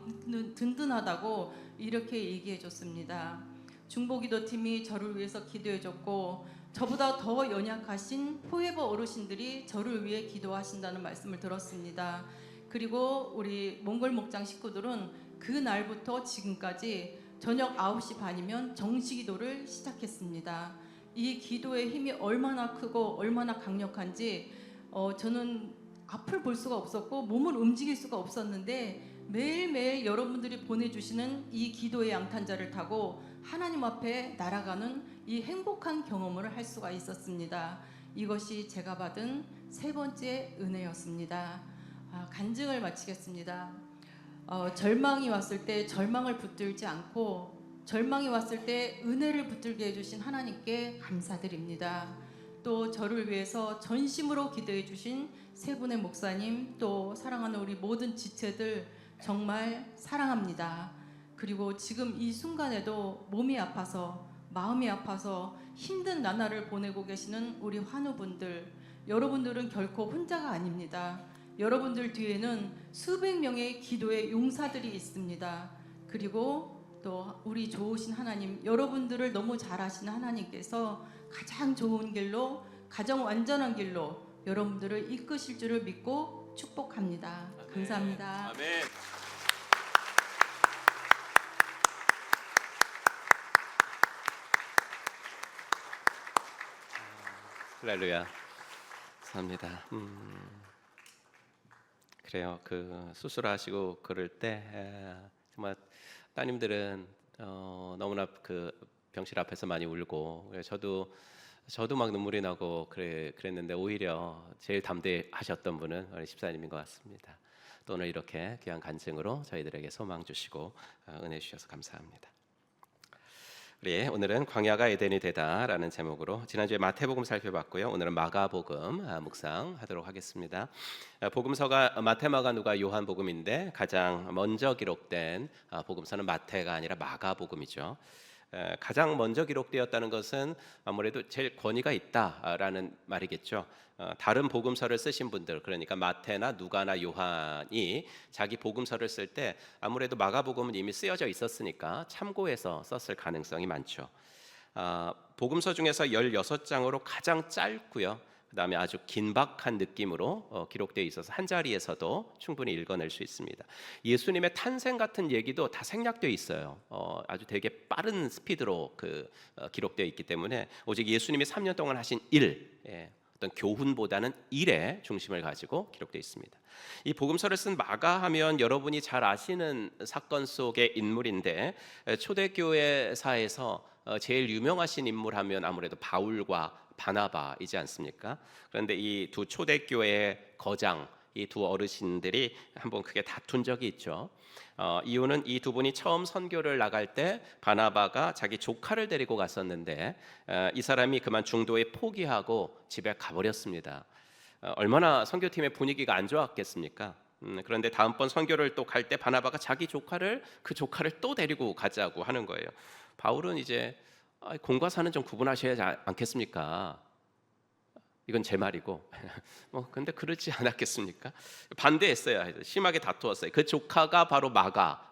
든든하다고 이렇게 얘기해 줬습니다. 중보기도팀이 저를 위해서 기도해줬고 저보다 더 연약하신 포에버 어르신들이 저를 위해 기도하신다는 말씀을 들었습니다. 그리고 우리 몽골 목장 식구들은 그 날부터 지금까지 저녁 9시 반이면 정시기도를 시작했습니다. 이 기도의 힘이 얼마나 크고 얼마나 강력한지 저는 앞을 볼 수가 없었고 몸을 움직일 수가 없었는데 매일매일 여러분들이 보내주시는 이 기도의 양탄자를 타고 하나님 앞에 날아가는 이 행복한 경험을 할 수가 있었습니다. 이것이 제가 받은 세 번째 은혜였습니다. 간증을 마치겠습니다. 절망이 왔을 때 절망을 붙들지 않고 절망이 왔을 때 은혜를 붙들게 해주신 하나님께 감사드립니다. 또 저를 위해서 전심으로 기도해 주신 세 분의 목사님, 또 사랑하는 우리 모든 지체들 정말 사랑합니다. 그리고 지금 이 순간에도 몸이 아파서 마음이 아파서 힘든 나날을 보내고 계시는 우리 환우분들, 여러분들은 결코 혼자가 아닙니다. 여러분들 뒤에는 수백 명의 기도의 용사들이 있습니다. 그리고 또 우리 좋으신 하나님, 여러분들을 너무 잘 아시는 하나님께서 가장 좋은 길로, 가장 완전한 길로 여러분들을 이끄실 줄을 믿고 축복합니다. 감사합니다.
아멘.
할렐루야. 감사합니다. 그래요. 그 수술하시고 그럴 때 정말 따님들은 너무나 그 병실 앞에서 많이 울고, 저도 막 눈물이 나고 그랬는데 오히려 제일 담대하셨던 분은 우리 집사님인 것 같습니다. 또 오늘 이렇게 귀한 간증으로 저희들에게 소망 주시고 은혜 주셔서 감사합니다. 우리 오늘은 광야가 에덴이 되다라는 제목으로 지난주에 마태복음 살펴봤고요. 오늘은 마가복음 묵상하도록 하겠습니다. 복음서가 마태, 마가, 누가, 요한복음인데 가장 먼저 기록된 복음서는 마태가 아니라 마가복음이죠. 가장 먼저 기록되었다는 것은 아무래도 제일 권위가 있다라는 말이겠죠. 다른 복음서를 쓰신 분들, 그러니까 마태나 누가나 요한이 자기 복음서를 쓸 때 아무래도 마가복음은 이미 쓰여져 있었으니까 참고해서 썼을 가능성이 많죠. 복음서 중에서 16장으로 가장 짧고요, 그 다음에 아주 긴박한 느낌으로 기록되어 있어서 한 자리에서도 충분히 읽어낼 수 있습니다. 예수님의 탄생 같은 얘기도 다 생략되어 있어요. 아주 되게 빠른 스피드로 기록되어 있기 때문에 오직 예수님이 3년 동안 하신 일, 어떤 교훈보다는 일에 중심을 가지고 기록되어 있습니다. 이 복음서를 쓴 마가하면 여러분이 잘 아시는 사건 속의 인물인데, 초대교회사에서 제일 유명하신 인물하면 아무래도 바울과 바나바이지 않습니까? 그런데 이 두 초대교회의 거장 이 두 어르신들이 한번 크게 다툰 적이 있죠. 이유는 이 두 분이 처음 선교를 나갈 때 바나바가 자기 조카를 데리고 갔었는데 이 사람이 그만 중도에 포기하고 집에 가버렸습니다. 얼마나 선교팀의 분위기가 안 좋았겠습니까? 그런데 다음번 선교를 또 갈 때 바나바가 자기 조카를 또 데리고 가자고 하는 거예요. 바울은 이제 공과 사는 좀 구분하셔야지 않겠습니까? 이건 제 말이고 근데 그러지 않았겠습니까? 반대했어요. 심하게 다투었어요. 그 조카가 바로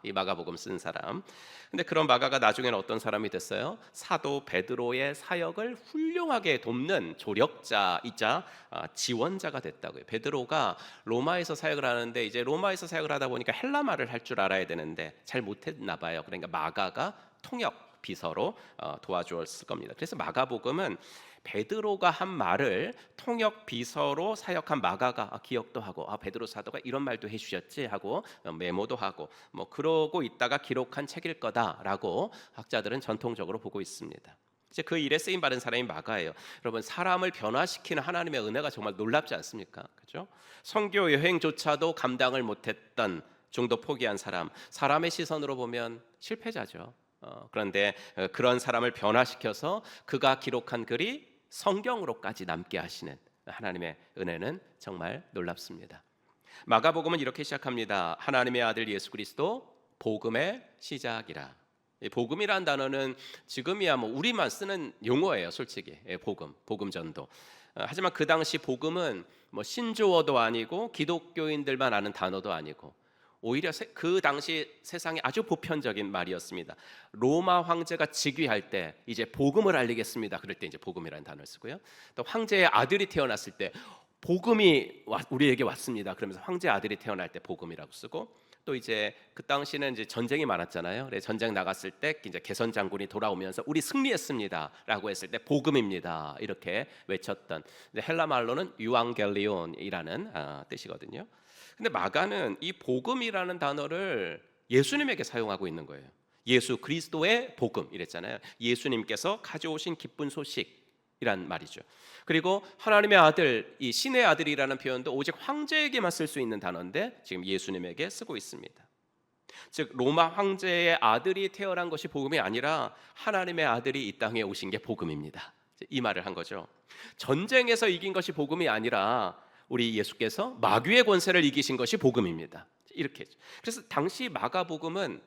이 마가복음 쓴 사람. 근데 그런 마가가 나중에는 어떤 사람이 됐어요? 사도 베드로의 사역을 훌륭하게 돕는 조력자이자 지원자가 됐다고요. 베드로가 로마에서 사역을 하는데 이제 로마에서 사역을 하다 보니까 헬라말을 할 줄 알아야 되는데 잘 못했나 봐요. 그러니까 마가가 통역 비서로 도와주었을 겁니다. 그래서 마가복음은 베드로가 한 말을 통역 비서로 사역한 마가가 기억도 하고 베드로 사도가 이런 말도 해주셨지 하고 메모도 하고 그러고 있다가 기록한 책일 거다라고 학자들은 전통적으로 보고 있습니다. 이제 그 일에 쓰임 받은 사람이 마가예요. 여러분, 사람을 변화시키는 하나님의 은혜가 정말 놀랍지 않습니까? 그렇죠? 선교 여행조차도 감당을 못했던 중도 포기한 사람의 시선으로 보면 실패자죠. 그런데 그런 사람을 변화시켜서 그가 기록한 글이 성경으로까지 남게 하시는 하나님의 은혜는 정말 놀랍습니다. 마가복음은 이렇게 시작합니다. 하나님의 아들 예수 그리스도 복음의 시작이라. 복음이란 단어는 지금이야 우리만 쓰는 용어예요, 솔직히. 복음 전도. 하지만 그 당시 복음은 신조어도 아니고 기독교인들만 아는 단어도 아니고 오히려 그 당시 세상에 아주 보편적인 말이었습니다. 로마 황제가 즉위할 때 이제 복음을 알리겠습니다. 그럴 때 이제 복음이라는 단어를 쓰고요. 또 황제의 아들이 태어났을 때 복음이 우리에게 왔습니다. 그러면서 황제의 아들이 태어날 때 복음이라고 쓰고, 또 이제 그 당시는 이제 전쟁이 많았잖아요. 그래서 전쟁 나갔을 때 이제 개선 장군이 돌아오면서 우리 승리했습니다라고 했을 때 복음입니다 이렇게 외쳤던, 헬라 말로는 유앙겔리온이라는 뜻이거든요. 근데 마가는 이 복음이라는 단어를 예수님에게 사용하고 있는 거예요. 예수 그리스도의 복음 이랬잖아요. 예수님께서 가져오신 기쁜 소식이란 말이죠. 그리고 하나님의 아들, 이 신의 아들이라는 표현도 오직 황제에게만 쓸 수 있는 단어인데 지금 예수님에게 쓰고 있습니다. 즉 로마 황제의 아들이 태어난 것이 복음이 아니라 하나님의 아들이 이 땅에 오신 게 복음입니다. 이 말을 한 거죠. 전쟁에서 이긴 것이 복음이 아니라 우리 예수께서 마귀의 권세를 이기신 것이 복음입니다. 이렇게. 그래서 당시 마가복음은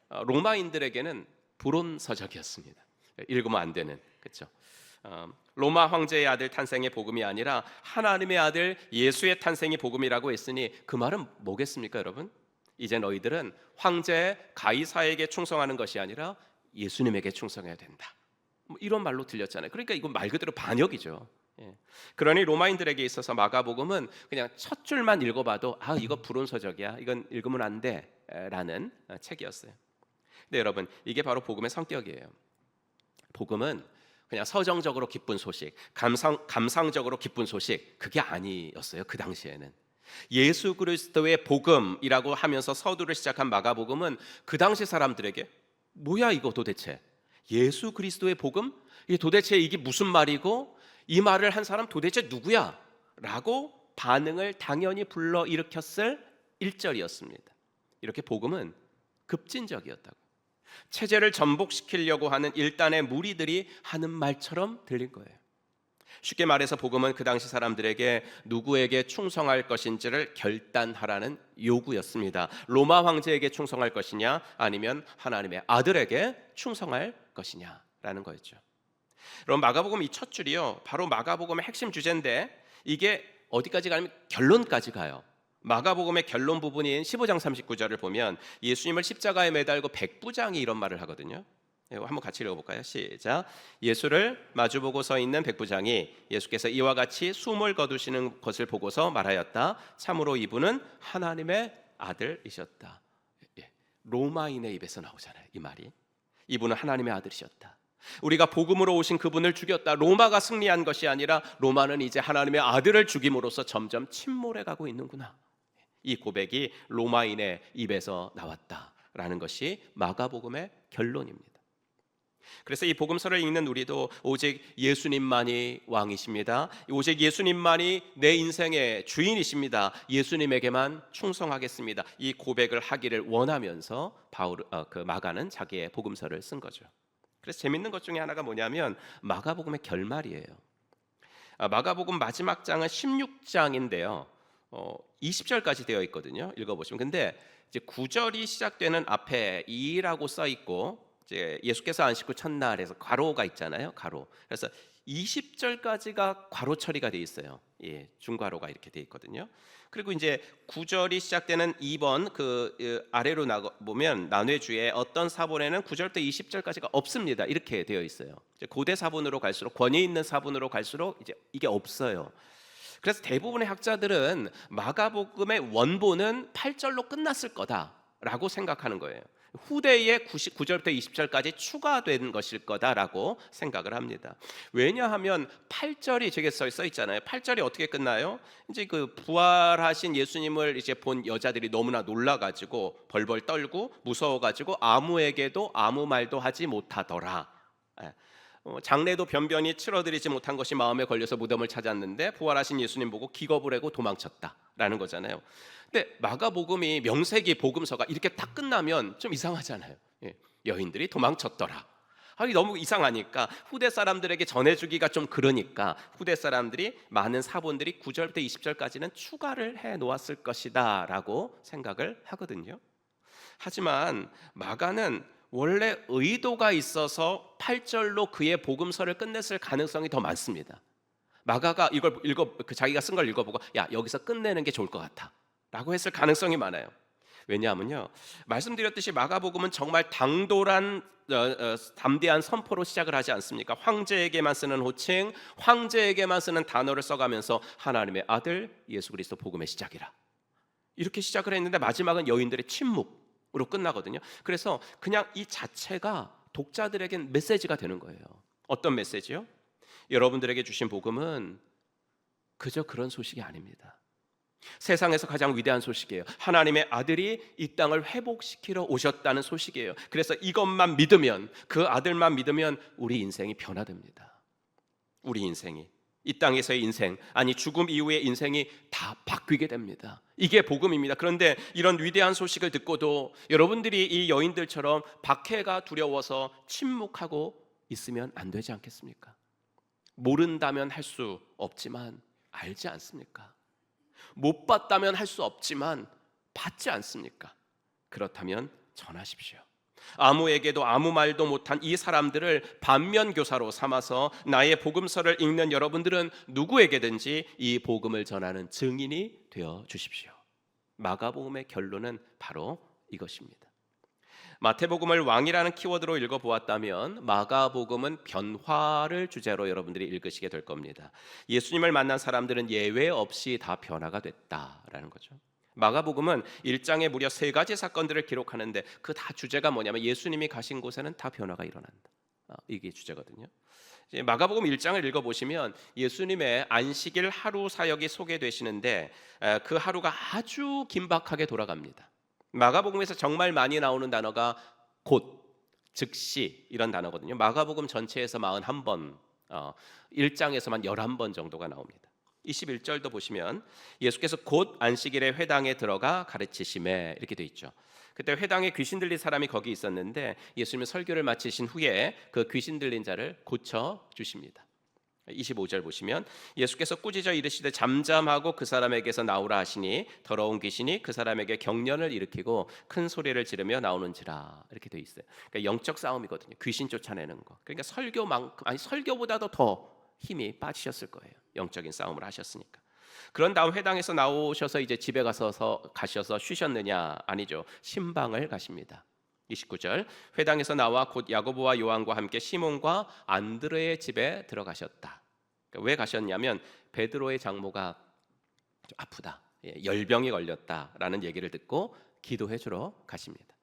로마인들에게는 불온서적이었습니다. 읽으면 안 되는, 그렇죠? 로마 황제의 아들 탄생의 복음이 아니라 하나님의 아들 예수의 탄생이 복음이라고 했으니 그 말은 뭐겠습니까, 여러분? 이제 너희들은 황제 가이사에게 충성하는 것이 아니라 예수님에게 충성해야 된다. 이런 말로 들렸잖아요. 그러니까 이건 말 그대로 반역이죠. 그러니 로마인들에게 있어서 마가복음은 그냥 첫 줄만 읽어봐도 이거 불온서적이야, 이건 읽으면 안 돼라는 책이었어요. 근데 여러분, 이게 바로 복음의 성격이에요. 복음은 그냥 서정적으로 기쁜 소식, 감상적으로 기쁜 소식, 그게 아니었어요. 그 당시에는 예수 그리스도의 복음이라고 하면서 서두를 시작한 마가복음은 그 당시 사람들에게 뭐야 이거 도대체, 예수 그리스도의 복음? 이게 도대체 이게 무슨 말이고 이 말을 한 사람 도대체 누구야? 라고 반응을 당연히 불러일으켰을 1절이었습니다. 이렇게 복음은 급진적이었다고. 체제를 전복시키려고 하는 일단의 무리들이 하는 말처럼 들린 거예요. 쉽게 말해서 복음은 그 당시 사람들에게 누구에게 충성할 것인지를 결단하라는 요구였습니다. 로마 황제에게 충성할 것이냐 아니면 하나님의 아들에게 충성할 것이냐라는 거였죠. 그럼 마가복음 이 첫 줄이요, 바로 마가복음의 핵심 주제인데 이게 어디까지 가면 결론까지 가요. 마가복음의 결론 부분인 15장 39절을 보면 예수님을 십자가에 매달고 백부장이 이런 말을 하거든요. 한번 같이 읽어볼까요? 시작. 예수를 마주보고 서 있는 백부장이 예수께서 이와 같이 숨을 거두시는 것을 보고서 말하였다. 참으로 이분은 하나님의 아들이셨다. 로마인의 입에서 나오잖아요, 이 말이. 이분은 하나님의 아들이셨다. 우리가 복음으로 오신 그분을 죽였다. 로마가 승리한 것이 아니라 로마는 이제 하나님의 아들을 죽임으로써 점점 침몰해가고 있는구나. 이 고백이 로마인의 입에서 나왔다라는 것이 마가복음의 결론입니다. 그래서 이 복음서를 읽는 우리도 오직 예수님만이 왕이십니다. 오직 예수님만이 내 인생의 주인이십니다. 예수님에게만 충성하겠습니다. 이 고백을 하기를 원하면서 마가는 자기의 복음서를 쓴 거죠. 그래서 재밌는 것 중에 하나가 뭐냐면 마가복음의 결말이에요. 마가복음 마지막 장은 16장인데요. 20절까지 되어 있거든요. 읽어보시면. 근데 이제 9절이 시작되는 앞에 2라고 써 있고, 이제 예수께서 안식 후 첫날에서 괄호가 있잖아요. 괄호. 그래서 20절까지가 괄호 처리가 돼 있어요. 예, 중괄호가 이렇게 돼 있거든요. 그리고 이제 9절이 시작되는 2번 아래로 보면 난회주에 어떤 사본에는 9절부터 20절까지가 없습니다. 이렇게 되어 있어요. 이제 고대 사본으로 갈수록, 권위 있는 사본으로 갈수록 이제 이게 없어요. 그래서 대부분의 학자들은 마가복음의 원본은 8절로 끝났을 거다라고 생각하는 거예요. 후대에 9절부터 20절까지 추가된 것일 거다라고 생각을 합니다. 왜냐하면 8절이 저게 써 있잖아요. 8절이 어떻게 끝나요? 이제 그 부활하신 예수님을 이제 본 여자들이 너무나 놀라가지고 벌벌 떨고 무서워가지고 아무에게도 아무 말도 하지 못하더라. 장례도 변변히 치러드리지 못한 것이 마음에 걸려서 무덤을 찾았는데 부활하신 예수님 보고 기겁을 하고 도망쳤다라는 거잖아요. 근데 마가복음이 명세기 복음서가 이렇게 딱 끝나면 좀 이상하잖아요. 여인들이 도망쳤더라. 너무 이상하니까 후대 사람들에게 전해주기가 좀 그러니까 후대 사람들이 많은 사본들이 9절부터 20절까지는 추가를 해 놓았을 것이다 라고 생각을 하거든요. 하지만 마가는 원래 의도가 있어서 8절로 그의 복음서를 끝냈을 가능성이 더 많습니다. 마가가 이걸 자기가 쓴 걸 읽어보고 야, 여기서 끝내는 게 좋을 것 같아 라고 했을 가능성이 많아요. 왜냐하면요, 말씀드렸듯이 마가복음은 정말 당돌한 담대한 선포로 시작을 하지 않습니까? 황제에게만 쓰는 호칭, 황제에게만 쓰는 단어를 써가면서 하나님의 아들 예수 그리스도 복음의 시작이라 이렇게 시작을 했는데 마지막은 여인들의 침묵으로 끝나거든요. 그래서 그냥 이 자체가 독자들에겐 메시지가 되는 거예요. 어떤 메시지요? 여러분들에게 주신 복음은 그저 그런 소식이 아닙니다. 세상에서 가장 위대한 소식이에요. 하나님의 아들이 이 땅을 회복시키러 오셨다는 소식이에요. 그래서 이것만 믿으면, 그 아들만 믿으면 우리 인생이 변화됩니다. 우리 인생이, 이 땅에서의 인생, 아니 죽음 이후의 인생이 다 바뀌게 됩니다. 이게 복음입니다. 그런데 이런 위대한 소식을 듣고도 여러분들이 이 여인들처럼 박해가 두려워서 침묵하고 있으면 안 되지 않겠습니까? 모른다면 할 수 없지만 알지 않습니까? 못 봤다면 할 수 없지만 받지 않습니까? 그렇다면 전하십시오. 아무에게도 아무 말도 못한 이 사람들을 반면교사로 삼아서 나의 복음서를 읽는 여러분들은 누구에게든지 이 복음을 전하는 증인이 되어 주십시오. 마가복음의 결론은 바로 이것입니다. 마태복음을 왕이라는 키워드로 읽어보았다면 마가복음은 변화를 주제로 여러분들이 읽으시게 될 겁니다. 예수님을 만난 사람들은 예외 없이 다 변화가 됐다라는 거죠. 마가복음은 1장에 무려 3가지 사건들을 기록하는데 그 다 주제가 뭐냐면 예수님이 가신 곳에는 다 변화가 일어난다. 이게 주제거든요. 이제 마가복음 1장을 읽어보시면 예수님의 안식일 하루 사역이 소개되시는데 그 하루가 아주 긴박하게 돌아갑니다. 마가복음에서 정말 많이 나오는 단어가 곧, 즉시 이런 단어거든요. 마가복음 전체에서 41번, 1장에서만 11번 정도가 나옵니다. 21절도 보시면 예수께서 곧 안식일에 회당에 들어가 가르치심에 이렇게 돼 있죠. 그때 회당에 귀신 들린 사람이 거기 있었는데 예수님은 설교를 마치신 후에 그 귀신 들린 자를 고쳐 주십니다. 25절 보시면 예수께서 꾸짖어 이르시되 잠잠하고 그 사람에게서 나오라 하시니 더러운 귀신이 그 사람에게 경련을 일으키고 큰 소리를 지르며 나오는지라 이렇게 돼 있어요. 그러니까 영적 싸움이거든요. 귀신 쫓아내는 거. 그러니까 설교보다도 더 힘이 빠지셨을 거예요. 영적인 싸움을 하셨으니까. 그런 다음 회당에서 나오셔서 이제 집에 가셔서 쉬셨느냐? 아니죠. 신방을 가십니다. 29절 회당에서 나와 곧 야고보와 요한과 함께 시몬과 안드레의 집에 들어가셨다. 그러니까 왜 가셨냐면 베드로의 장모가 좀 아프다, 열병이 걸렸다라는 얘기를 듣고 기도해 주러 가십니다.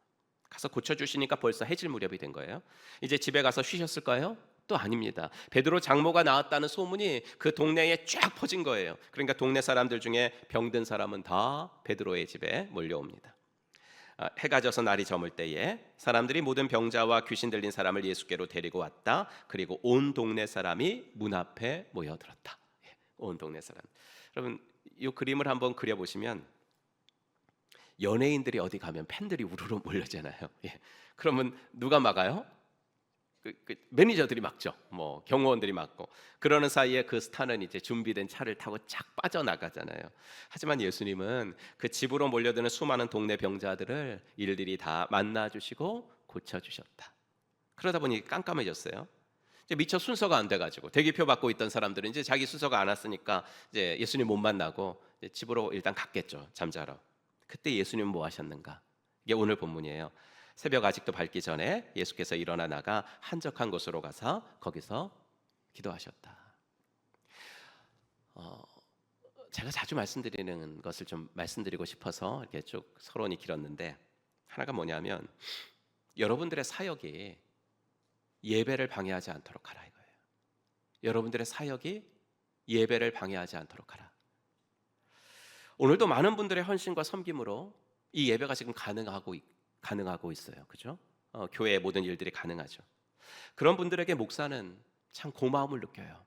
가서 고쳐주시니까 벌써 해질 무렵이 된 거예요. 이제 집에 가서 쉬셨을까요? 또 아닙니다. 베드로 장모가 나왔다는 소문이 그 동네에 쫙 퍼진 거예요. 그러니까 동네 사람들 중에 병든 사람은 다 베드로의 집에 몰려옵니다. 해가 져서 날이 저물 때에 사람들이 모든 병자와 귀신 들린 사람을 예수께로 데리고 왔다. 그리고 온 동네 사람이 문 앞에 모여들었다. 온 동네 사람. 여러분 이 그림을 한번 그려보시면 연예인들이 어디 가면 팬들이 우르르 몰려잖아요. 그러면 누가 막아요? 그 매니저들이 막죠. 뭐 경호원들이 막고. 그러는 사이에 그 스타는 이제 준비된 차를 타고 착 빠져나가잖아요. 하지만 예수님은 그 집으로 몰려드는 수많은 동네 병자들을 일일이 다 만나주시고 고쳐주셨다. 그러다 보니 깜깜해졌어요. 이제 미처 순서가 안 돼가지고 대기표 받고 있던 사람들은 이제 자기 순서가 안 왔으니까 이제 예수님 못 만나고 이제 집으로 일단 갔겠죠. 잠자러. 그때 예수님 뭐 하셨는가? 이게 오늘 본문이에요. 새벽 아직도 밝기 전에 예수께서 일어나 나가 한적한 곳으로 가서 거기서 기도하셨다. 제가 자주 말씀드리는 것을 좀 말씀드리고 싶어서 이렇게 쭉 서론이 길었는데 하나가 뭐냐면 여러분들의 사역이 예배를 방해하지 않도록 하라 이거예요. 여러분들의 사역이 예배를 방해하지 않도록 하라. 오늘도 많은 분들의 헌신과 섬김으로 이 예배가 지금 가능하고 있어요. 그죠? 교회의 모든 일들이 가능하죠. 그런 분들에게 목사는 참 고마움을 느껴요.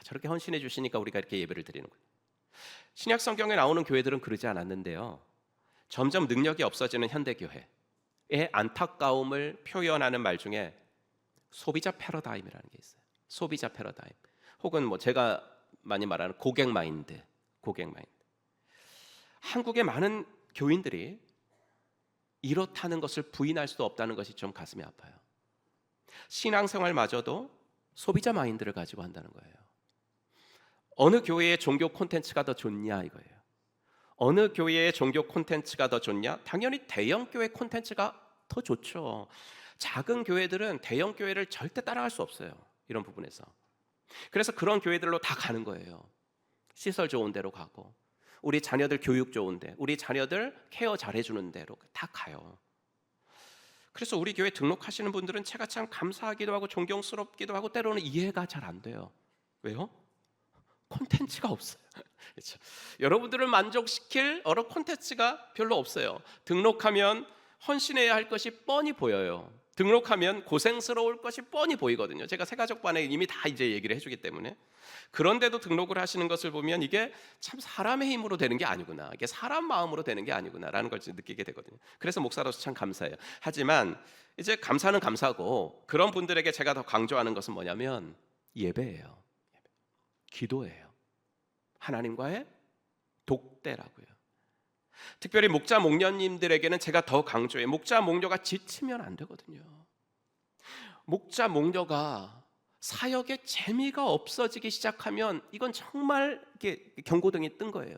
저렇게 헌신해 주시니까 우리가 이렇게 예배를 드리는군요. 신약 성경에 나오는 교회들은 그러지 않았는데요. 점점 능력이 없어지는 현대교회의 안타까움을 표현하는 말 중에 소비자 패러다임이라는 게 있어요. 소비자 패러다임. 혹은 뭐 제가 많이 말하는 고객 마인드. 한국의 많은 교인들이 이렇다는 것을 부인할 수도 없다는 것이 좀 가슴이 아파요. 신앙생활마저도 소비자 마인드를 가지고 한다는 거예요. 어느 교회의 종교 콘텐츠가 더 좋냐 이거예요. 어느 교회의 종교 콘텐츠가 더 좋냐? 당연히 대형 교회 콘텐츠가 더 좋죠. 작은 교회들은 대형 교회를 절대 따라갈 수 없어요. 이런 부분에서. 그래서 그런 교회들로 다 가는 거예요. 시설 좋은 데로 가고 우리 자녀들 교육 좋은데 우리 자녀들 케어 잘해주는 데로 다 가요. 그래서 우리 교회 등록하시는 분들은 제가 참 감사하기도 하고 존경스럽기도 하고 때로는 이해가 잘 안 돼요. 왜요? 콘텐츠가 없어요. 그렇죠? 여러분들을 만족시킬 어느 콘텐츠가 별로 없어요. 등록하면 헌신해야 할 것이 뻔히 보여요. 등록하면 고생스러울 것이 뻔히 보이거든요. 제가 새가족반에 이미 다 이제 얘기를 해주기 때문에. 그런데도 등록을 하시는 것을 보면 이게 참 사람의 힘으로 되는 게 아니구나. 이게 사람 마음으로 되는 게 아니구나라는 걸 느끼게 되거든요. 그래서 목사로서 참 감사해요. 하지만 이제 감사는 감사고 그런 분들에게 제가 더 강조하는 것은 뭐냐면 예배예요. 기도예요. 하나님과의 독대라고요. 특별히 목자 목녀님들에게는 제가 더 강조해요. 목자 목녀가 지치면 안 되거든요. 목자 목녀가 사역에 재미가 없어지기 시작하면 이건 정말 이렇게 경고등이 뜬 거예요.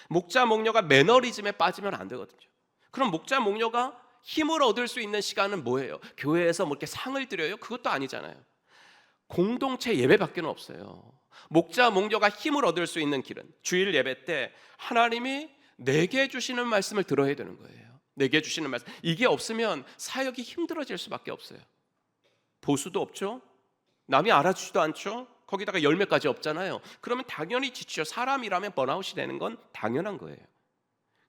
목자 목녀가 매너리즘에 빠지면 안 되거든요. 그럼 목자 목녀가 힘을 얻을 수 있는 시간은 뭐예요? 교회에서 뭐 이렇게 상을 드려요? 그것도 아니잖아요. 공동체 예배밖에 없어요. 목자 목녀가 힘을 얻을 수 있는 길은 주일 예배 때 하나님이 내게 주시는 말씀을 들어야 되는 거예요. 내게 주시는 말씀. 이게 없으면 사역이 힘들어질 수밖에 없어요. 보수도 없죠. 남이 알아주지도 않죠. 거기다가 열매까지 없잖아요. 그러면 당연히 지치죠. 사람이라면 번아웃이 되는 건 당연한 거예요.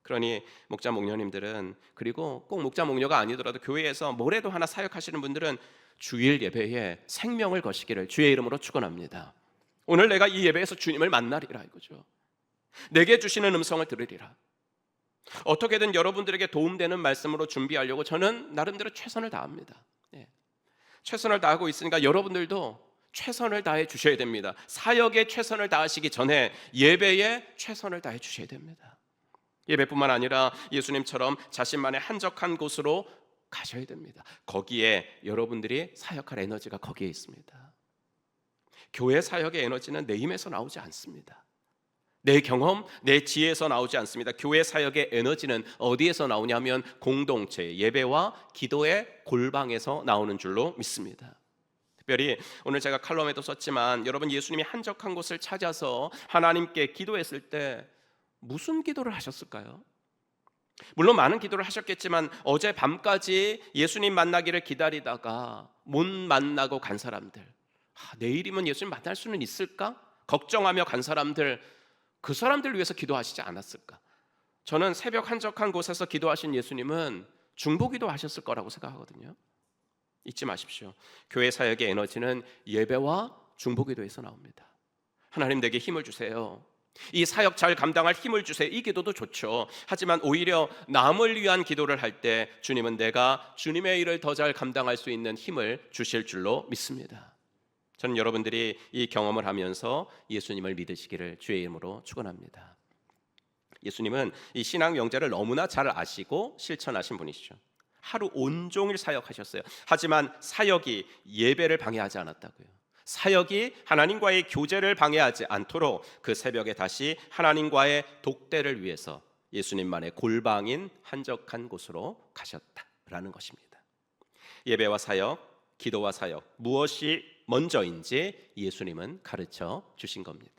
그러니 목자 목녀님들은, 그리고 꼭 목자 목녀가 아니더라도 교회에서 뭐래도 하나 사역하시는 분들은 주일 예배에 생명을 거시기를 주의 이름으로 축원합니다. 오늘 내가 이 예배에서 주님을 만나리라 이거죠. 내게 주시는 음성을 들으리라. 어떻게든 여러분들에게 도움되는 말씀으로 준비하려고 저는 나름대로 최선을 다합니다. 최선을 다하고 있으니까 여러분들도 최선을 다해 주셔야 됩니다. 사역에 최선을 다하시기 전에 예배에 최선을 다해 주셔야 됩니다. 예배뿐만 아니라 예수님처럼 자신만의 한적한 곳으로 가셔야 됩니다. 거기에 여러분들이 사역할 에너지가 거기에 있습니다. 교회 사역의 에너지는 내 힘에서 나오지 않습니다. 내 경험, 내 지혜에서 나오지 않습니다. 교회 사역의 에너지는 어디에서 나오냐면 공동체, 예배와 기도의 골방에서 나오는 줄로 믿습니다. 특별히 오늘 제가 칼럼에도 썼지만 여러분 예수님이 한적한 곳을 찾아서 하나님께 기도했을 때 무슨 기도를 하셨을까요? 물론 많은 기도를 하셨겠지만 어제 밤까지 예수님 만나기를 기다리다가 못 만나고 간 사람들, 내일이면 예수님 만날 수는 있을까? 걱정하며 간 사람들, 그 사람들 위해서 기도하시지 않았을까? 저는 새벽 한적한 곳에서 기도하신 예수님은 중보기도 하셨을 거라고 생각하거든요. 잊지 마십시오. 교회 사역의 에너지는 예배와 중보기도에서 나옵니다. 하나님 내게 힘을 주세요. 이 사역 잘 감당할 힘을 주세요. 이 기도도 좋죠. 하지만 오히려 남을 위한 기도를 할 때 주님은 내가 주님의 일을 더 잘 감당할 수 있는 힘을 주실 줄로 믿습니다. 저는 여러분들이 이 경험을 하면서 예수님을 믿으시기를 주의 이름으로 축원합니다. 예수님은 이 신앙 명제를 너무나 잘 아시고 실천하신 분이시죠. 하루 온종일 사역하셨어요. 하지만 사역이 예배를 방해하지 않았다고요. 사역이 하나님과의 교제를 방해하지 않도록 그 새벽에 다시 하나님과의 독대를 위해서 예수님만의 골방인 한적한 곳으로 가셨다라는 것입니다. 예배와 사역, 기도와 사역, 무엇이 먼저인지 예수님은 가르쳐 주신 겁니다.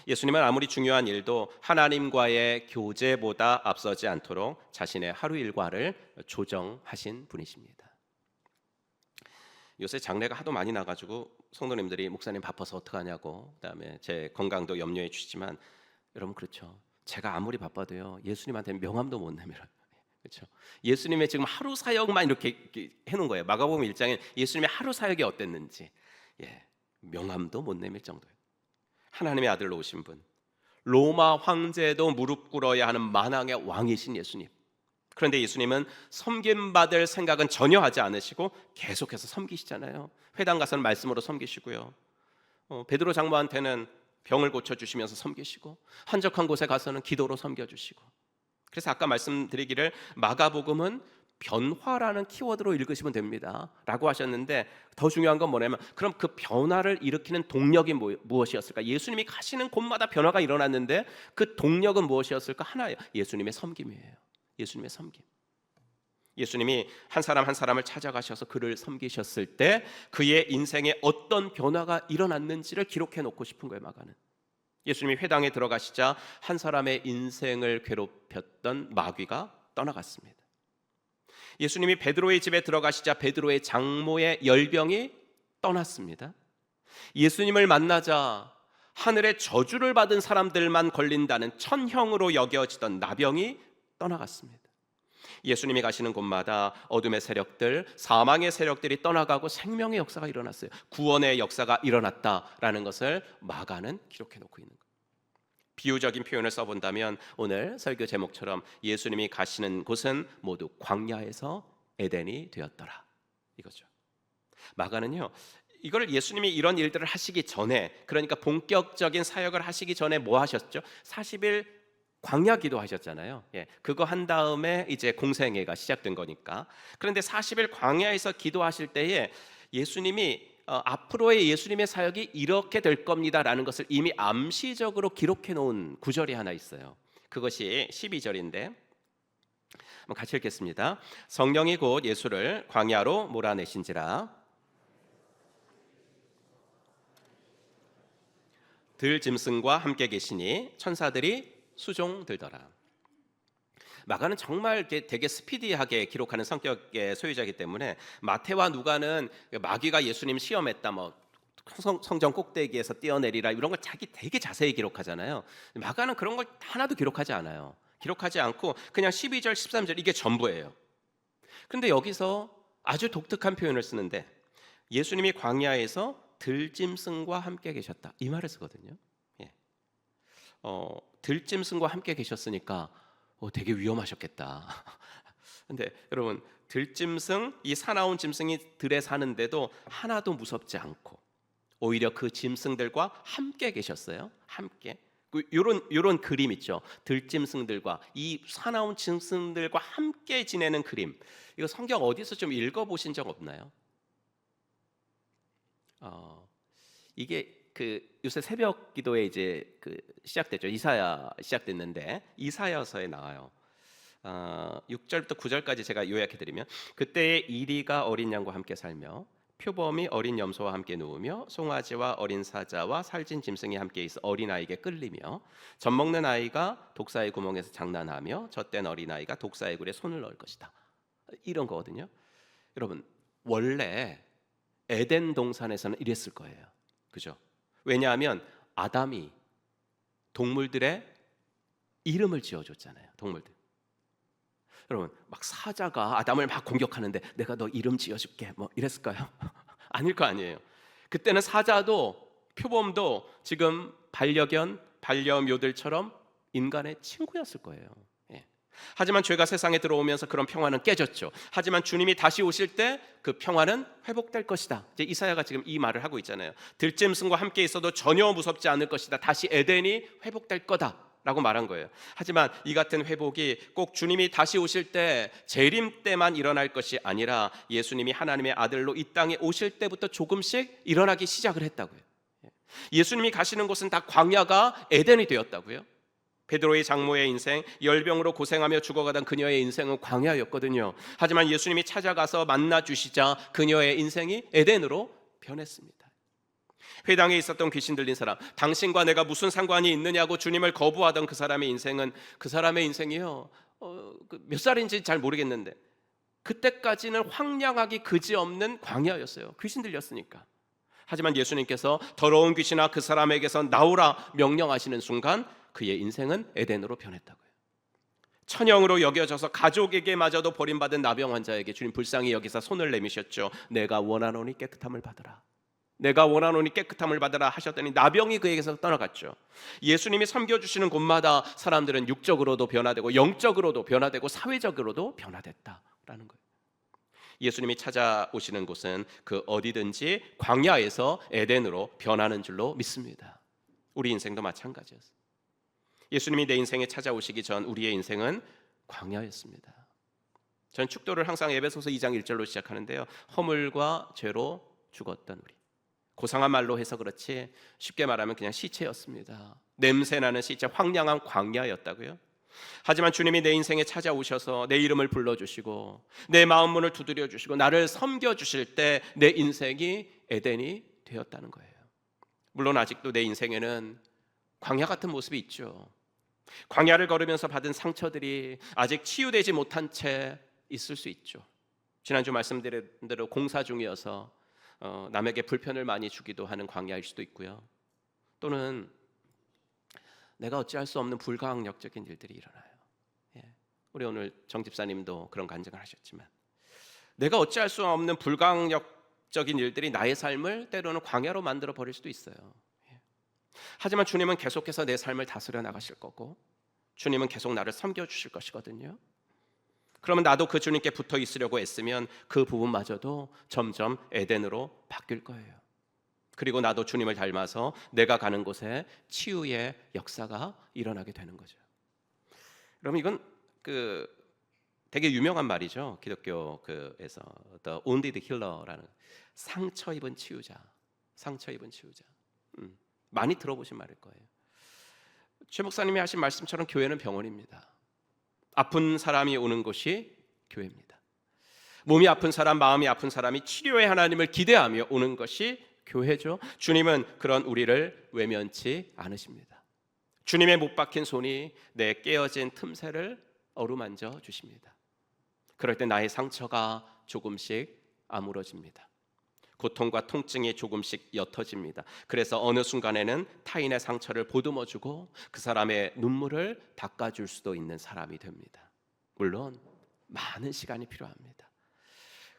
예수님은 아무리 중요한 일도 하나님과의 교제보다 앞서지 않도록 자신의 하루 일과를 조정하신 분이십니다. 요새 장례가 하도 많이 나가지고 성도님들이 목사님 바빠서 어떡하냐고, 그다음에 제 건강도 염려해 주시지만 여러분 그렇죠. 제가 아무리 바빠도요 예수님한테 명함도 못 내밀어요. 그렇죠. 예수님의 지금 하루 사역만 이렇게 해놓은 거예요. 마가복음 1장에 예수님의 하루 사역이 어땠는지 명함도 못 내밀 정도예요. 하나님의 아들로 오신 분, 로마 황제도 무릎 꿇어야 하는 만왕의 왕이신 예수님. 그런데 예수님은 섬김받을 생각은 전혀 하지 않으시고 계속해서 섬기시잖아요. 회당 가서는 말씀으로 섬기시고요. 베드로 장모한테는 병을 고쳐주시면서 섬기시고, 한적한 곳에 가서는 기도로 섬겨주시고. 그래서 아까 말씀드리기를 마가복음은 변화라는 키워드로 읽으시면 됩니다 라고 하셨는데, 더 중요한 건 뭐냐면 그럼 그 변화를 일으키는 동력이 무엇이었을까? 예수님이 가시는 곳마다 변화가 일어났는데 그 동력은 무엇이었을까? 하나예요. 예수님의 섬김이에요. 예수님의 섬김. 예수님이 한 사람 한 사람을 찾아가셔서 그를 섬기셨을 때 그의 인생에 어떤 변화가 일어났는지를 기록해 놓고 싶은 거예요. 마가는. 예수님이 회당에 들어가시자 한 사람의 인생을 괴롭혔던 마귀가 떠나갔습니다. 예수님이 베드로의 집에 들어가시자 베드로의 장모의 열병이 떠났습니다. 예수님을 만나자 하늘의 저주를 받은 사람들만 걸린다는 천형으로 여겨지던 나병이 떠나갔습니다. 예수님이 가시는 곳마다 어둠의 세력들, 사망의 세력들이 떠나가고 생명의 역사가 일어났어요. 구원의 역사가 일어났다라는 것을 마가는 기록해 놓고 있는 거예요. 비유적인 표현을 써본다면 오늘 설교 제목처럼 예수님이 가시는 곳은 모두 광야에서 에덴이 되었더라, 이거죠. 마가는요, 이걸 예수님이 이런 일들을 하시기 전에, 그러니까 본격적인 사역을 하시기 전에 뭐 하셨죠? 40일 광야 기도하셨잖아요. 그거 한 다음에 이제 공생애가 시작된 거니까. 그런데 40일 광야에서 기도하실 때에 예수님이 앞으로의 예수님의 사역이 이렇게 될 겁니다라는 것을 이미 암시적으로 기록해 놓은 구절이 하나 있어요. 그것이 12절인데 한번 같이 읽겠습니다. 성령이 곧 예수를 광야로 몰아내신지라 들짐승과 함께 계시니 천사들이 수종들더라. 마가는 정말 되게 스피디하게 기록하는 성격의 소유자이기 때문에 마태와 누가는 마귀가 예수님 시험했다, 뭐 성전 꼭대기에서 뛰어내리라, 이런 걸 자기 되게 자세히 기록하잖아요. 마가는 그런 걸 하나도 기록하지 않아요. 기록하지 않고 그냥 12절 13절 이게 전부예요. 그런데 여기서 아주 독특한 표현을 쓰는데 예수님이 광야에서 들짐승과 함께 계셨다, 이 말을 쓰거든요. 들짐승과 함께 계셨으니까 되게 위험하셨겠다. 근데 여러분, 들짐승, 이 사나운 짐승이 들에 사는데도 하나도 무섭지 않고 오히려 그 짐승들과 함께 계셨어요. 함께. 요런 그림 있죠. 들짐승들과 이 사나운 짐승들과 함께 지내는 그림. 이거 성경 어디서 좀 읽어보신 적 없나요? 이게 요새 새벽 기도에 이제 시작됐죠. 이사야 시작됐는데 이사야서에 나와요. 6절부터 9절까지 제가 요약해드리면, 그때에 이리가 어린 양과 함께 살며 표범이 어린 염소와 함께 누우며 송아지와 어린 사자와 살진 짐승이 함께 있어 어린아이에게 끌리며 젖먹는 아이가 독사의 구멍에서 장난하며 젖된 어린아이가 독사의 굴에 손을 넣을 것이다, 이런 거거든요. 여러분, 원래 에덴 동산에서는 이랬을 거예요. 그죠? 왜냐하면 아담이 동물들의 이름을 지어줬잖아요. 동물들. 여러분 막 사자가 아담을 막 공격하는데 내가 너 이름 지어줄게 뭐 이랬을까요? 아닐 거 아니에요. 그때는 사자도 표범도 지금 반려견, 반려묘들처럼 인간의 친구였을 거예요. 예. 하지만 죄가 세상에 들어오면서 그런 평화는 깨졌죠. 하지만 주님이 다시 오실 때 그 평화는 회복될 것이다. 이제 이사야가 지금 이 말을 하고 있잖아요. 들짐승과 함께 있어도 전혀 무섭지 않을 것이다. 다시 에덴이 회복될 거다 라고 말한 거예요. 하지만 이 같은 회복이 꼭 주님이 다시 오실 때 재림 때만 일어날 것이 아니라 예수님이 하나님의 아들로 이 땅에 오실 때부터 조금씩 일어나기 시작을 했다고요. 예수님이 가시는 곳은 다 광야가 에덴이 되었다고요. 베드로의 장모의 인생, 열병으로 고생하며 죽어가던 그녀의 인생은 광야였거든요. 하지만 예수님이 찾아가서 만나주시자 그녀의 인생이 에덴으로 변했습니다. 회당에 있었던 귀신 들린 사람, 당신과 내가 무슨 상관이 있느냐고 주님을 거부하던 그 사람의 인생은, 그 사람의 인생이요 몇 살인지 잘 모르겠는데 그때까지는 황량하기 그지없는 광야였어요. 귀신 들렸으니까. 하지만 예수님께서 더러운 귀신아 그 사람에게서 나오라 명령하시는 순간 그의 인생은 에덴으로 변했다고요. 천형으로 여겨져서 가족에게마저도 버림받은 나병 환자에게 주님 불쌍히 여기사 손을 내미셨죠. 내가 원하노니 깨끗함을 받으라. 내가 원하노니 깨끗함을 받으라 하셨더니 나병이 그에게서 떠나갔죠. 예수님이 섬겨주시는 곳마다 사람들은 육적으로도 변화되고 영적으로도 변화되고 사회적으로도 변화됐다라는 거예요. 예수님이 찾아오시는 곳은 그 어디든지 광야에서 에덴으로 변하는 줄로 믿습니다. 우리 인생도 마찬가지였어요. 예수님이 내 인생에 찾아오시기 전 우리의 인생은 광야였습니다. 전 축도를 항상 에베소서 2장 1절로 시작하는데요. 허물과 죄로 죽었던 우리. 고상한 말로 해서 그렇지 쉽게 말하면 그냥 시체였습니다. 냄새나는 시체, 황량한 광야였다고요. 하지만 주님이 내 인생에 찾아오셔서 내 이름을 불러주시고 내 마음 문을 두드려 주시고 나를 섬겨주실 때 내 인생이 에덴이 되었다는 거예요. 물론 아직도 내 인생에는 광야 같은 모습이 있죠. 광야를 걸으면서 받은 상처들이 아직 치유되지 못한 채 있을 수 있죠. 지난주 말씀드린 대로 공사 중이어서 남에게 불편을 많이 주기도 하는 광야일 수도 있고요. 또는 내가 어찌할 수 없는 불가항력적인 일들이 일어나요. 우리 오늘 정 집사님도 그런 간증을 하셨지만 내가 어찌할 수 없는 불가항력적인 일들이 나의 삶을 때로는 광야로 만들어 버릴 수도 있어요. 하지만 주님은 계속해서 내 삶을 다스려 나가실 거고 주님은 계속 나를 섬겨주실 것이거든요. 그러면 나도 그 주님께 붙어 있으려고 애쓰면 그 부분마저도 점점 에덴으로 바뀔 거예요. 그리고 나도 주님을 닮아서 내가 가는 곳에 치유의 역사가 일어나게 되는 거죠. 그러면 이건 되게 유명한 말이죠. 기독교에서 The Wounded Healer라는 상처 입은 치유자, 상처 입은 치유자. 많이 들어보신 말일 거예요. 최 목사님이 하신 말씀처럼 교회는 병원입니다. 아픈 사람이 오는 곳이 교회입니다. 몸이 아픈 사람, 마음이 아픈 사람이 치료의 하나님을 기대하며 오는 것이 교회죠. 주님은 그런 우리를 외면치 않으십니다. 주님의 못 박힌 손이 내 깨어진 틈새를 어루만져 주십니다. 그럴 때 나의 상처가 조금씩 아물어집니다. 고통과 통증이 조금씩 옅어집니다. 그래서 어느 순간에는 타인의 상처를 보듬어주고 그 사람의 눈물을 닦아줄 수도 있는 사람이 됩니다. 물론 많은 시간이 필요합니다.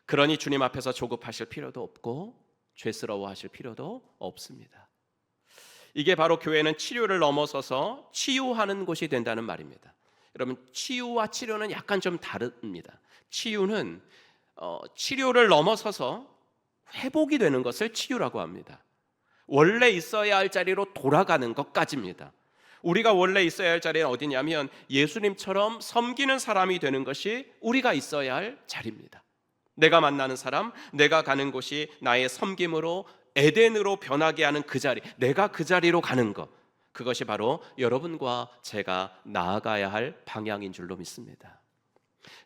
그러니 주님 앞에서 조급하실 필요도 없고 죄스러워하실 필요도 없습니다. 이게 바로 교회는 치료를 넘어서서 치유하는 곳이 된다는 말입니다. 여러분 치유와 치료는 약간 좀 다릅니다. 치유는 치료를 넘어서서 회복이 되는 것을 치유라고 합니다. 원래 있어야 할 자리로 돌아가는 것까지입니다. 우리가 원래 있어야 할 자리는 어디냐면 예수님처럼 섬기는 사람이 되는 것이 우리가 있어야 할 자리입니다. 내가 만나는 사람, 내가 가는 곳이 나의 섬김으로 에덴으로 변하게 하는 그 자리, 내가 그 자리로 가는 것, 그것이 바로 여러분과 제가 나아가야 할 방향인 줄로 믿습니다.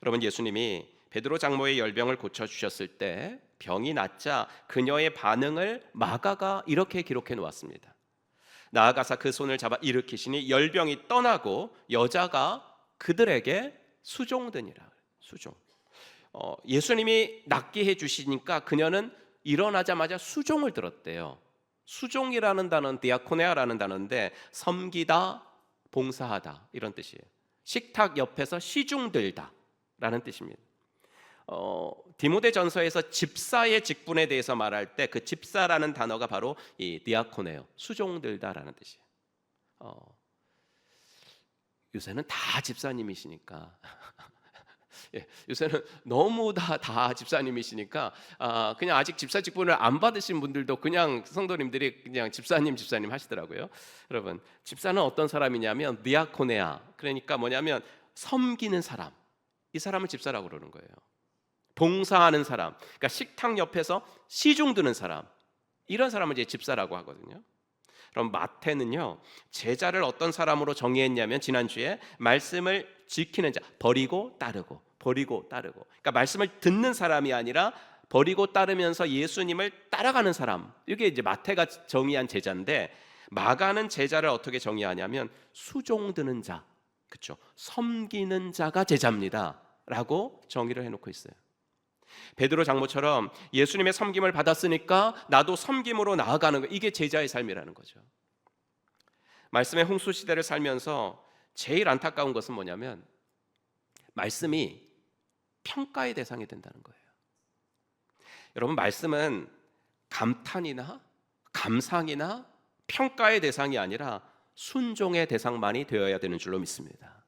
여러분 예수님이 베드로 장모의 열병을 고쳐주셨을 때 병이 낫자 그녀의 반응을 마가가 이렇게 기록해 놓았습니다. 나아가사 그 손을 잡아 일으키시니 열병이 떠나고 여자가 그들에게 수종드니라. 수종. 예수님이 낫게 해주시니까 그녀는 일어나자마자 수종을 들었대요. 수종이라는 단어는 디아코네아라는 단어인데 섬기다, 봉사하다 이런 뜻이에요. 식탁 옆에서 시중들다 라는 뜻입니다. 디모데전서에서 집사의 직분에 대해서 말할 때 그 집사라는 단어가 바로 이 디아코네요, 수종들다라는 뜻이에요. 요새는 다 집사님이시니까 예, 요새는 너무 다 집사님이시니까 그냥 아직 집사 직분을 안 받으신 분들도 그냥 성도님들이 그냥 집사님 하시더라고요. 여러분, 집사는 어떤 사람이냐면 디아코네아, 그러니까 뭐냐면 섬기는 사람, 이 사람을 집사라고 그러는 거예요. 봉사하는 사람, 그러니까 식탁 옆에서 시중 드는 사람, 이런 사람을 이제 집사라고 하거든요. 그럼 마태는요, 제자를 어떤 사람으로 정의했냐면 지난주에 말씀을 지키는 자, 버리고 따르고. 그러니까 말씀을 듣는 사람이 아니라 버리고 따르면서 예수님을 따라가는 사람, 이게 이제 마태가 정의한 제자인데, 마가는 제자를 어떻게 정의하냐면 수종드는 자, 그렇죠? 섬기는 자가 제자입니다라고 정의를 해놓고 있어요. 베드로 장모처럼 예수님의 섬김을 받았으니까 나도 섬김으로 나아가는 거, 이게 제자의 삶이라는 거죠. 말씀의 홍수 시대를 살면서 제일 안타까운 것은 뭐냐면 말씀이 평가의 대상이 된다는 거예요. 여러분, 말씀은 감탄이나 감상이나 평가의 대상이 아니라 순종의 대상만이 되어야 되는 줄로 믿습니다.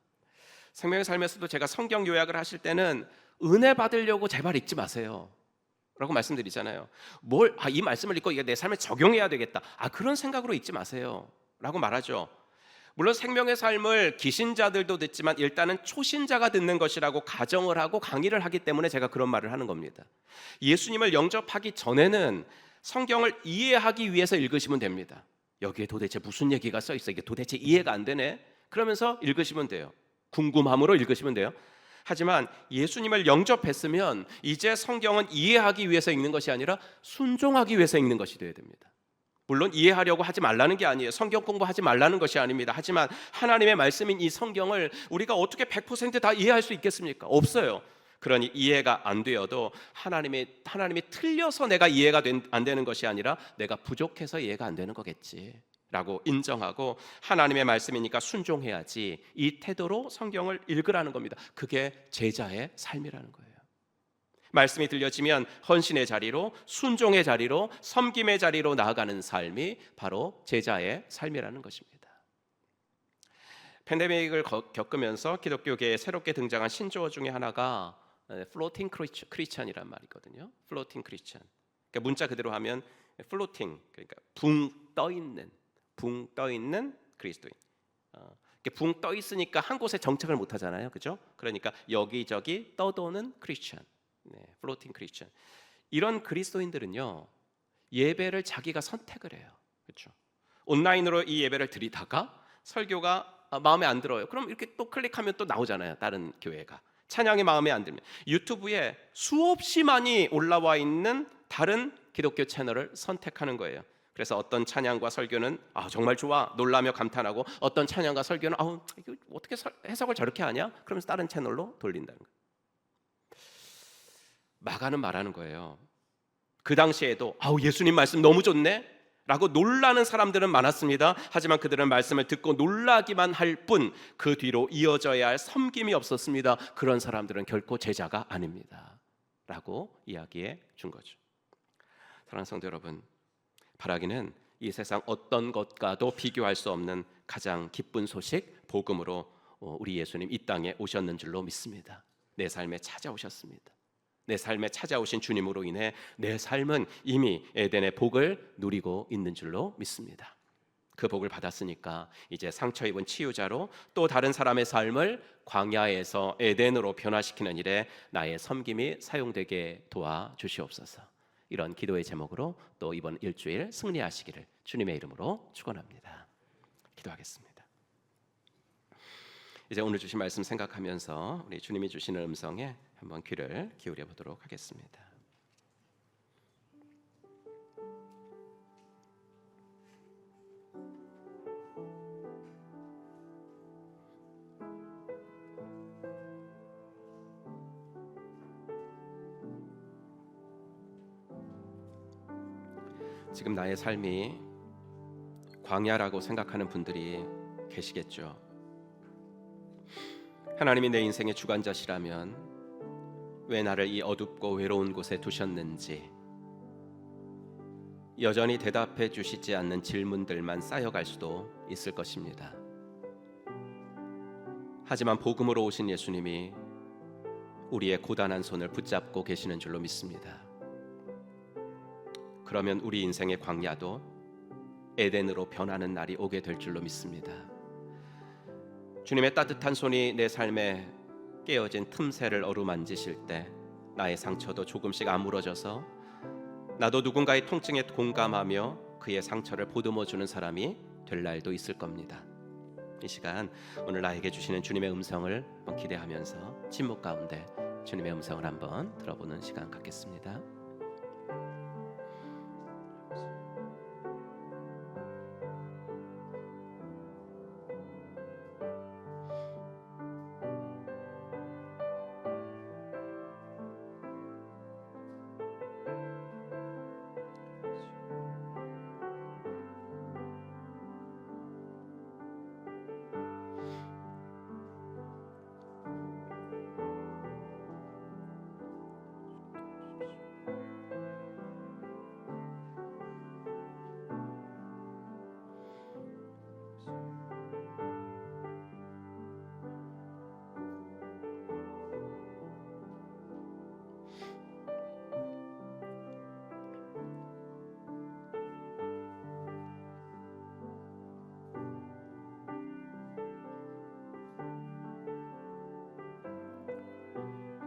생명의 삶에서도 제가 성경 요약을 하실 때는 은혜 받으려고 제발 읽지 마세요 라고 말씀드리잖아요. 이 말씀을 읽고 이게 내 삶에 적용해야 되겠다, 그런 생각으로 읽지 마세요 라고 말하죠. 물론 생명의 삶을 기신자들도 듣지만 일단은 초신자가 듣는 것이라고 가정을 하고 강의를 하기 때문에 제가 그런 말을 하는 겁니다. 예수님을 영접하기 전에는 성경을 이해하기 위해서 읽으시면 됩니다. 여기에 도대체 무슨 얘기가 써 있어, 이게 도대체 이해가 안 되네, 그러면서 읽으시면 돼요. 궁금함으로 읽으시면 돼요. 하지만 예수님을 영접했으면 이제 성경은 이해하기 위해서 읽는 것이 아니라 순종하기 위해서 읽는 것이 되어야 됩니다. 물론 이해하려고 하지 말라는 게 아니에요. 성경 공부하지 말라는 것이 아닙니다. 하지만 하나님의 말씀인 이 성경을 우리가 어떻게 100% 다 이해할 수 있겠습니까? 없어요. 그러니 이해가 안 되어도 하나님이 틀려서 내가 이해가 안 되는 것이 아니라 내가 부족해서 이해가 안 되는 거겠지 라고 인정하고, 하나님의 말씀이니까 순종해야지, 이 태도로 성경을 읽으라는 겁니다. 그게 제자의 삶이라는 거예요. 말씀이 들려지면 헌신의 자리로, 순종의 자리로, 섬김의 자리로 나아가는 삶이 바로 제자의 삶이라는 것입니다. 팬데믹을 겪으면서 기독교계에 새롭게 등장한 신조어 중에 하나가 플로팅 크리스천이란 말이거든요. 플로팅 크리스천, 그러니까 문자 그대로 하면 플로팅, 그러니까 붕 떠 있는 그리스도인. 붕 떠 있으니까 한 곳에 정착을 못 하잖아요, 그죠? 그러니까 여기저기 떠도는 크리스천, 플로팅 크리스천. 이런 그리스도인들은요, 예배를 자기가 선택을 해요, 그렇죠? 온라인으로 이 예배를 드리다가 설교가 마음에 안 들어요. 그럼 이렇게 또 클릭하면 또 나오잖아요, 다른 교회가. 찬양이 마음에 안 들면 유튜브에 수없이 많이 올라와 있는 다른 기독교 채널을 선택하는 거예요. 그래서 어떤 찬양과 설교는 정말 좋아, 놀라며 감탄하고, 어떤 찬양과 설교는 이거 어떻게 해석을 저렇게 하냐? 그러면서 다른 채널로 돌린다는 거예요. 마가는 말하는 거예요. 그 당시에도 예수님 말씀 너무 좋네 라고 놀라는 사람들은 많았습니다. 하지만 그들은 말씀을 듣고 놀라기만 할 뿐 그 뒤로 이어져야 할 섬김이 없었습니다. 그런 사람들은 결코 제자가 아닙니다 라고 이야기해 준 거죠. 사랑하는 성도 여러분, 바라기는 이 세상 어떤 것과도 비교할 수 없는 가장 기쁜 소식, 복음으로 우리 예수님 이 땅에 오셨는 줄로 믿습니다. 내 삶에 찾아오셨습니다. 내 삶에 찾아오신 주님으로 인해 내 삶은 이미 에덴의 복을 누리고 있는 줄로 믿습니다. 그 복을 받았으니까 이제 상처 입은 치유자로 또 다른 사람의 삶을 광야에서 에덴으로 변화시키는 일에 나의 섬김이 사용되게 도와주시옵소서. 이런 기도의 제목으로 또 이번 일주일 승리하시기를 주님의 이름으로 축원합니다. 기도하겠습니다. 이제 오늘 주신 말씀 생각하면서 우리 주님이 주시는 음성에 한번 귀를 기울여 보도록 하겠습니다. 지금 나의 삶이 광야라고 생각하는 분들이 계시겠죠. 하나님이 내 인생의 주관자시라면 왜 나를 이 어둡고 외로운 곳에 두셨는지 여전히 대답해 주시지 않는 질문들만 쌓여갈 수도 있을 것입니다. 하지만 복음으로 오신 예수님이 우리의 고단한 손을 붙잡고 계시는 줄로 믿습니다. 그러면 우리 인생의 광야도 에덴으로 변하는 날이 오게 될 줄로 믿습니다. 주님의 따뜻한 손이 내 삶에 깨어진 틈새를 어루만지실 때 나의 상처도 조금씩 아물어져서 나도 누군가의 통증에 공감하며 그의 상처를 보듬어주는 사람이 될 날도 있을 겁니다. 이 시간 오늘 나에게 주시는 주님의 음성을 한번 기대하면서 침묵 가운데 주님의 음성을 한번 들어보는 시간 갖겠습니다.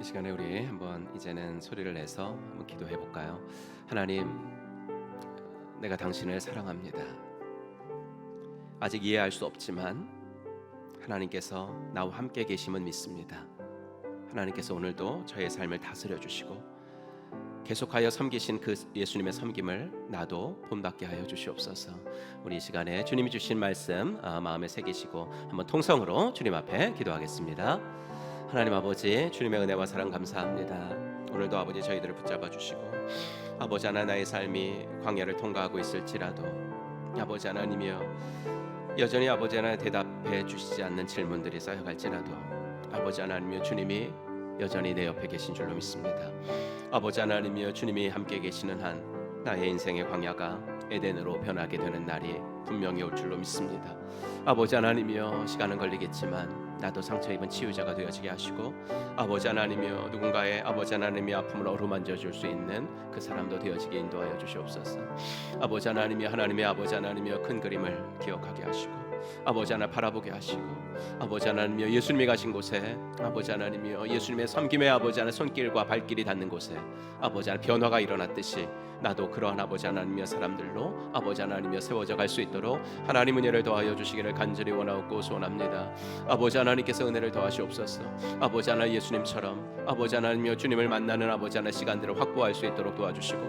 이 시간에 우리 한번 이제는 소리를 내서 한번 기도해 볼까요? 하나님, 내가 당신을 사랑합니다. 아직 이해할 수 없지만 하나님께서 나와 함께 계심은 믿습니다. 하나님께서 오늘도 저의 삶을 다스려 주시고 계속하여 섬기신 그 예수님의 섬김을 나도 본받게 하여 주시옵소서. 우리 이 시간에 주님이 주신 말씀 마음에 새기시고 한번 통성으로 주님 앞에 기도하겠습니다. 하나님 아버지, 주님의 은혜와 사랑 감사합니다. 오늘도 아버지 저희들을 붙잡아 주시고 아버지 하나님의 삶이 광야를 통과하고 있을지라도 아버지 하나님이여 여전히 아버지 하나님 대답해 주시지 않는 질문들이 쌓여갈지라도 아버지 하나님이여 주님이 여전히 내 옆에 계신 줄로 믿습니다. 아버지 하나님이여 주님이 함께 계시는 한 나의 인생의 광야가 에덴으로 변하게 되는 날이 분명히 올 줄로 믿습니다. 아버지 하나님이여 시간은 걸리겠지만 나도 상처 입은 치유자가 되어지게 하시고 아버지 하나님이여 누군가의 아버지 하나님의 아픔을 어루만져 줄 수 있는 그 사람도 되어지게 인도하여 주시옵소서. 아버지 하나님이여 하나님의 아버지 하나님이여 큰 그림을 기억하게 하시고 아버지 하나 바라보게 하시고 아버지 하나님이여 예수님이 가신 곳에 아버지 하나님이여 예수님의 섬김의 아버지 하나 손길과 발길이 닿는 곳에 아버지 하나 변화가 일어났듯이 나도 그러한 아버지 하나님의 사람들로 아버지 하나님이여 세워져 갈 수 있도록 하나님 은혜를 더하여 주시기를 간절히 원하고 소원합니다. 아버지 하나님께서 은혜를 더하시옵소서. 아버지 하나 예수님처럼 아버지 하나님이여 주님을 만나는 아버지 하나 시간들을 확보할 수 있도록 도와주시고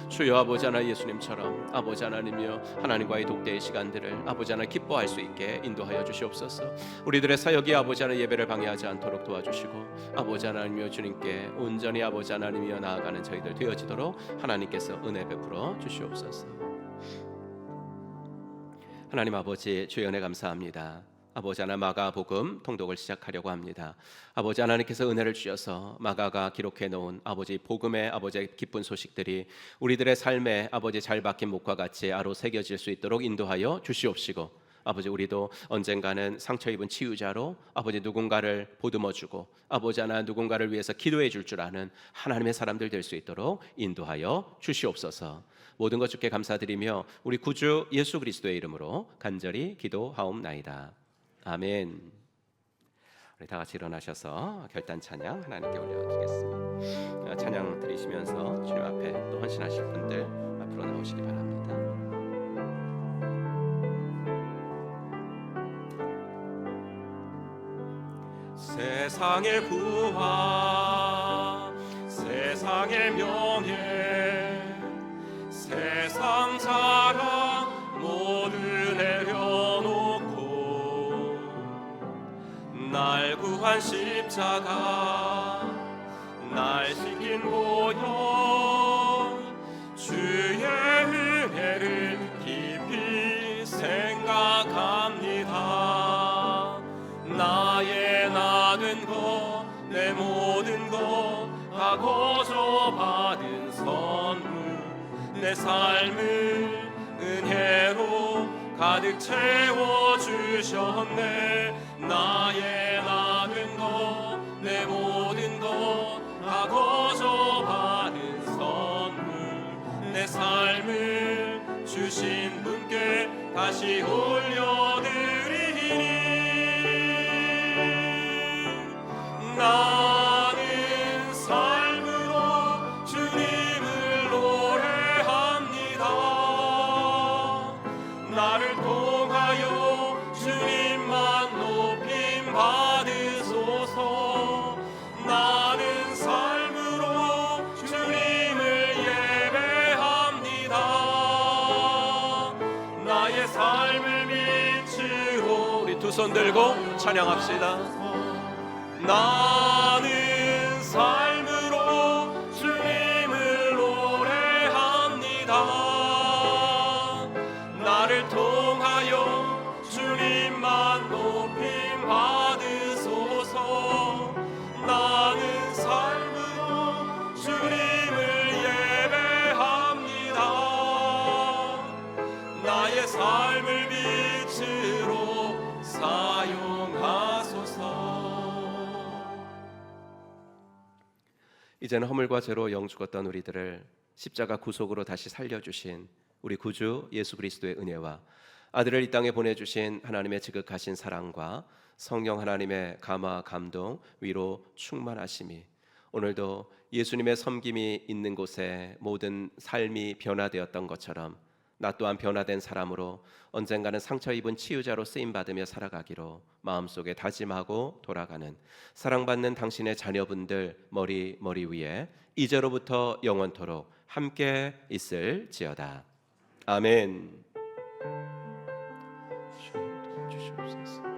주여 아버지 하나 예수님처럼 아버지 하나님이여 하나님과의 독대의 시간들을 아버지 하나 기뻐할 수 있게 인도하여 주시옵소서. 우리들의 사역이 아버지 하나 예배를 방해하지 않도록 도와주시고 아버지 하나님이여 주님께 온전히 아버지 하나님이여 나아가는 저희들 되어지도록 하나님께서 은혜 베풀어 주시옵소서. 하나님 아버지 주의 은혜 감사합니다. 아버지 하나 마가복음 통독을 시작하려고 합니다. 아버지 하나님께서 은혜를 주셔서 마가가 기록해 놓은 아버지 복음의 아버지의 기쁜 소식들이 우리들의 삶에 아버지 잘 박힌 목과 같이 아로 새겨질 수 있도록 인도하여 주시옵시고 아버지 우리도 언젠가는 상처 입은 치유자로 아버지 누군가를 보듬어주고 아버지 하나 누군가를 위해서 기도해 줄 줄 아는 하나님의 사람들 될 수 있도록 인도하여 주시옵소서. 모든 것 주께 감사드리며 우리 구주 예수 그리스도의 이름으로 간절히 기도하옵나이다. 아멘. 우리 다 같이 일어나셔서 결단 찬양 하나님께 올려드리겠습니다. 찬양 드리시면서 주님 앞에 또 헌신하실 분들 앞으로 나오시기 바랍니다.
세상의 부와 세상의 명예 세상 자랑 모두 내려놓고 날 구한 십자가 날 지킨 보혈 주의 은혜를 깊이 생각합니다. 나의 나는 내 삶을 은혜로 가득 채워주셨네. 나의 나는 것 내 모든 것 다 거저 받은 선물, 내 삶을 주신 분께 다시 올려드리니 나는 삶으로 주님을 노래합니다. 나를 통하여 주님만 높임 받으소서. 나는 삶으로 주님을 예배합니다. 나의 삶을 빛으로 우리 두 손 들고 찬양합시다. 나는 삶으로 주님을 노래합니다. 나를 통하여 주님만 높임 받으소서. 나는 삶으로 주님을 예배합니다. 나의 삶을 빛으로 사용하소서.
이제는 허물과 죄로 영 죽었던 우리들을 십자가 구속으로 다시 살려주신 우리 구주 예수 그리스도의 은혜와 아들을 이 땅에 보내주신 하나님의 지극하신 사랑과 성령 하나님의 감화, 감동, 위로, 충만하심이 오늘도 예수님의 섬김이 있는 곳에 모든 삶이 변화되었던 것처럼 나 또한 변화된 사람으로 언젠가는 상처 입은 치유자로 쓰임받으며 살아가기로 마음속에 다짐하고 돌아가는 사랑받는 당신의 자녀분들 머리 위에 이제로부터 영원토록 함께 있을지어다. 아멘. 주님 도와주시옵소서.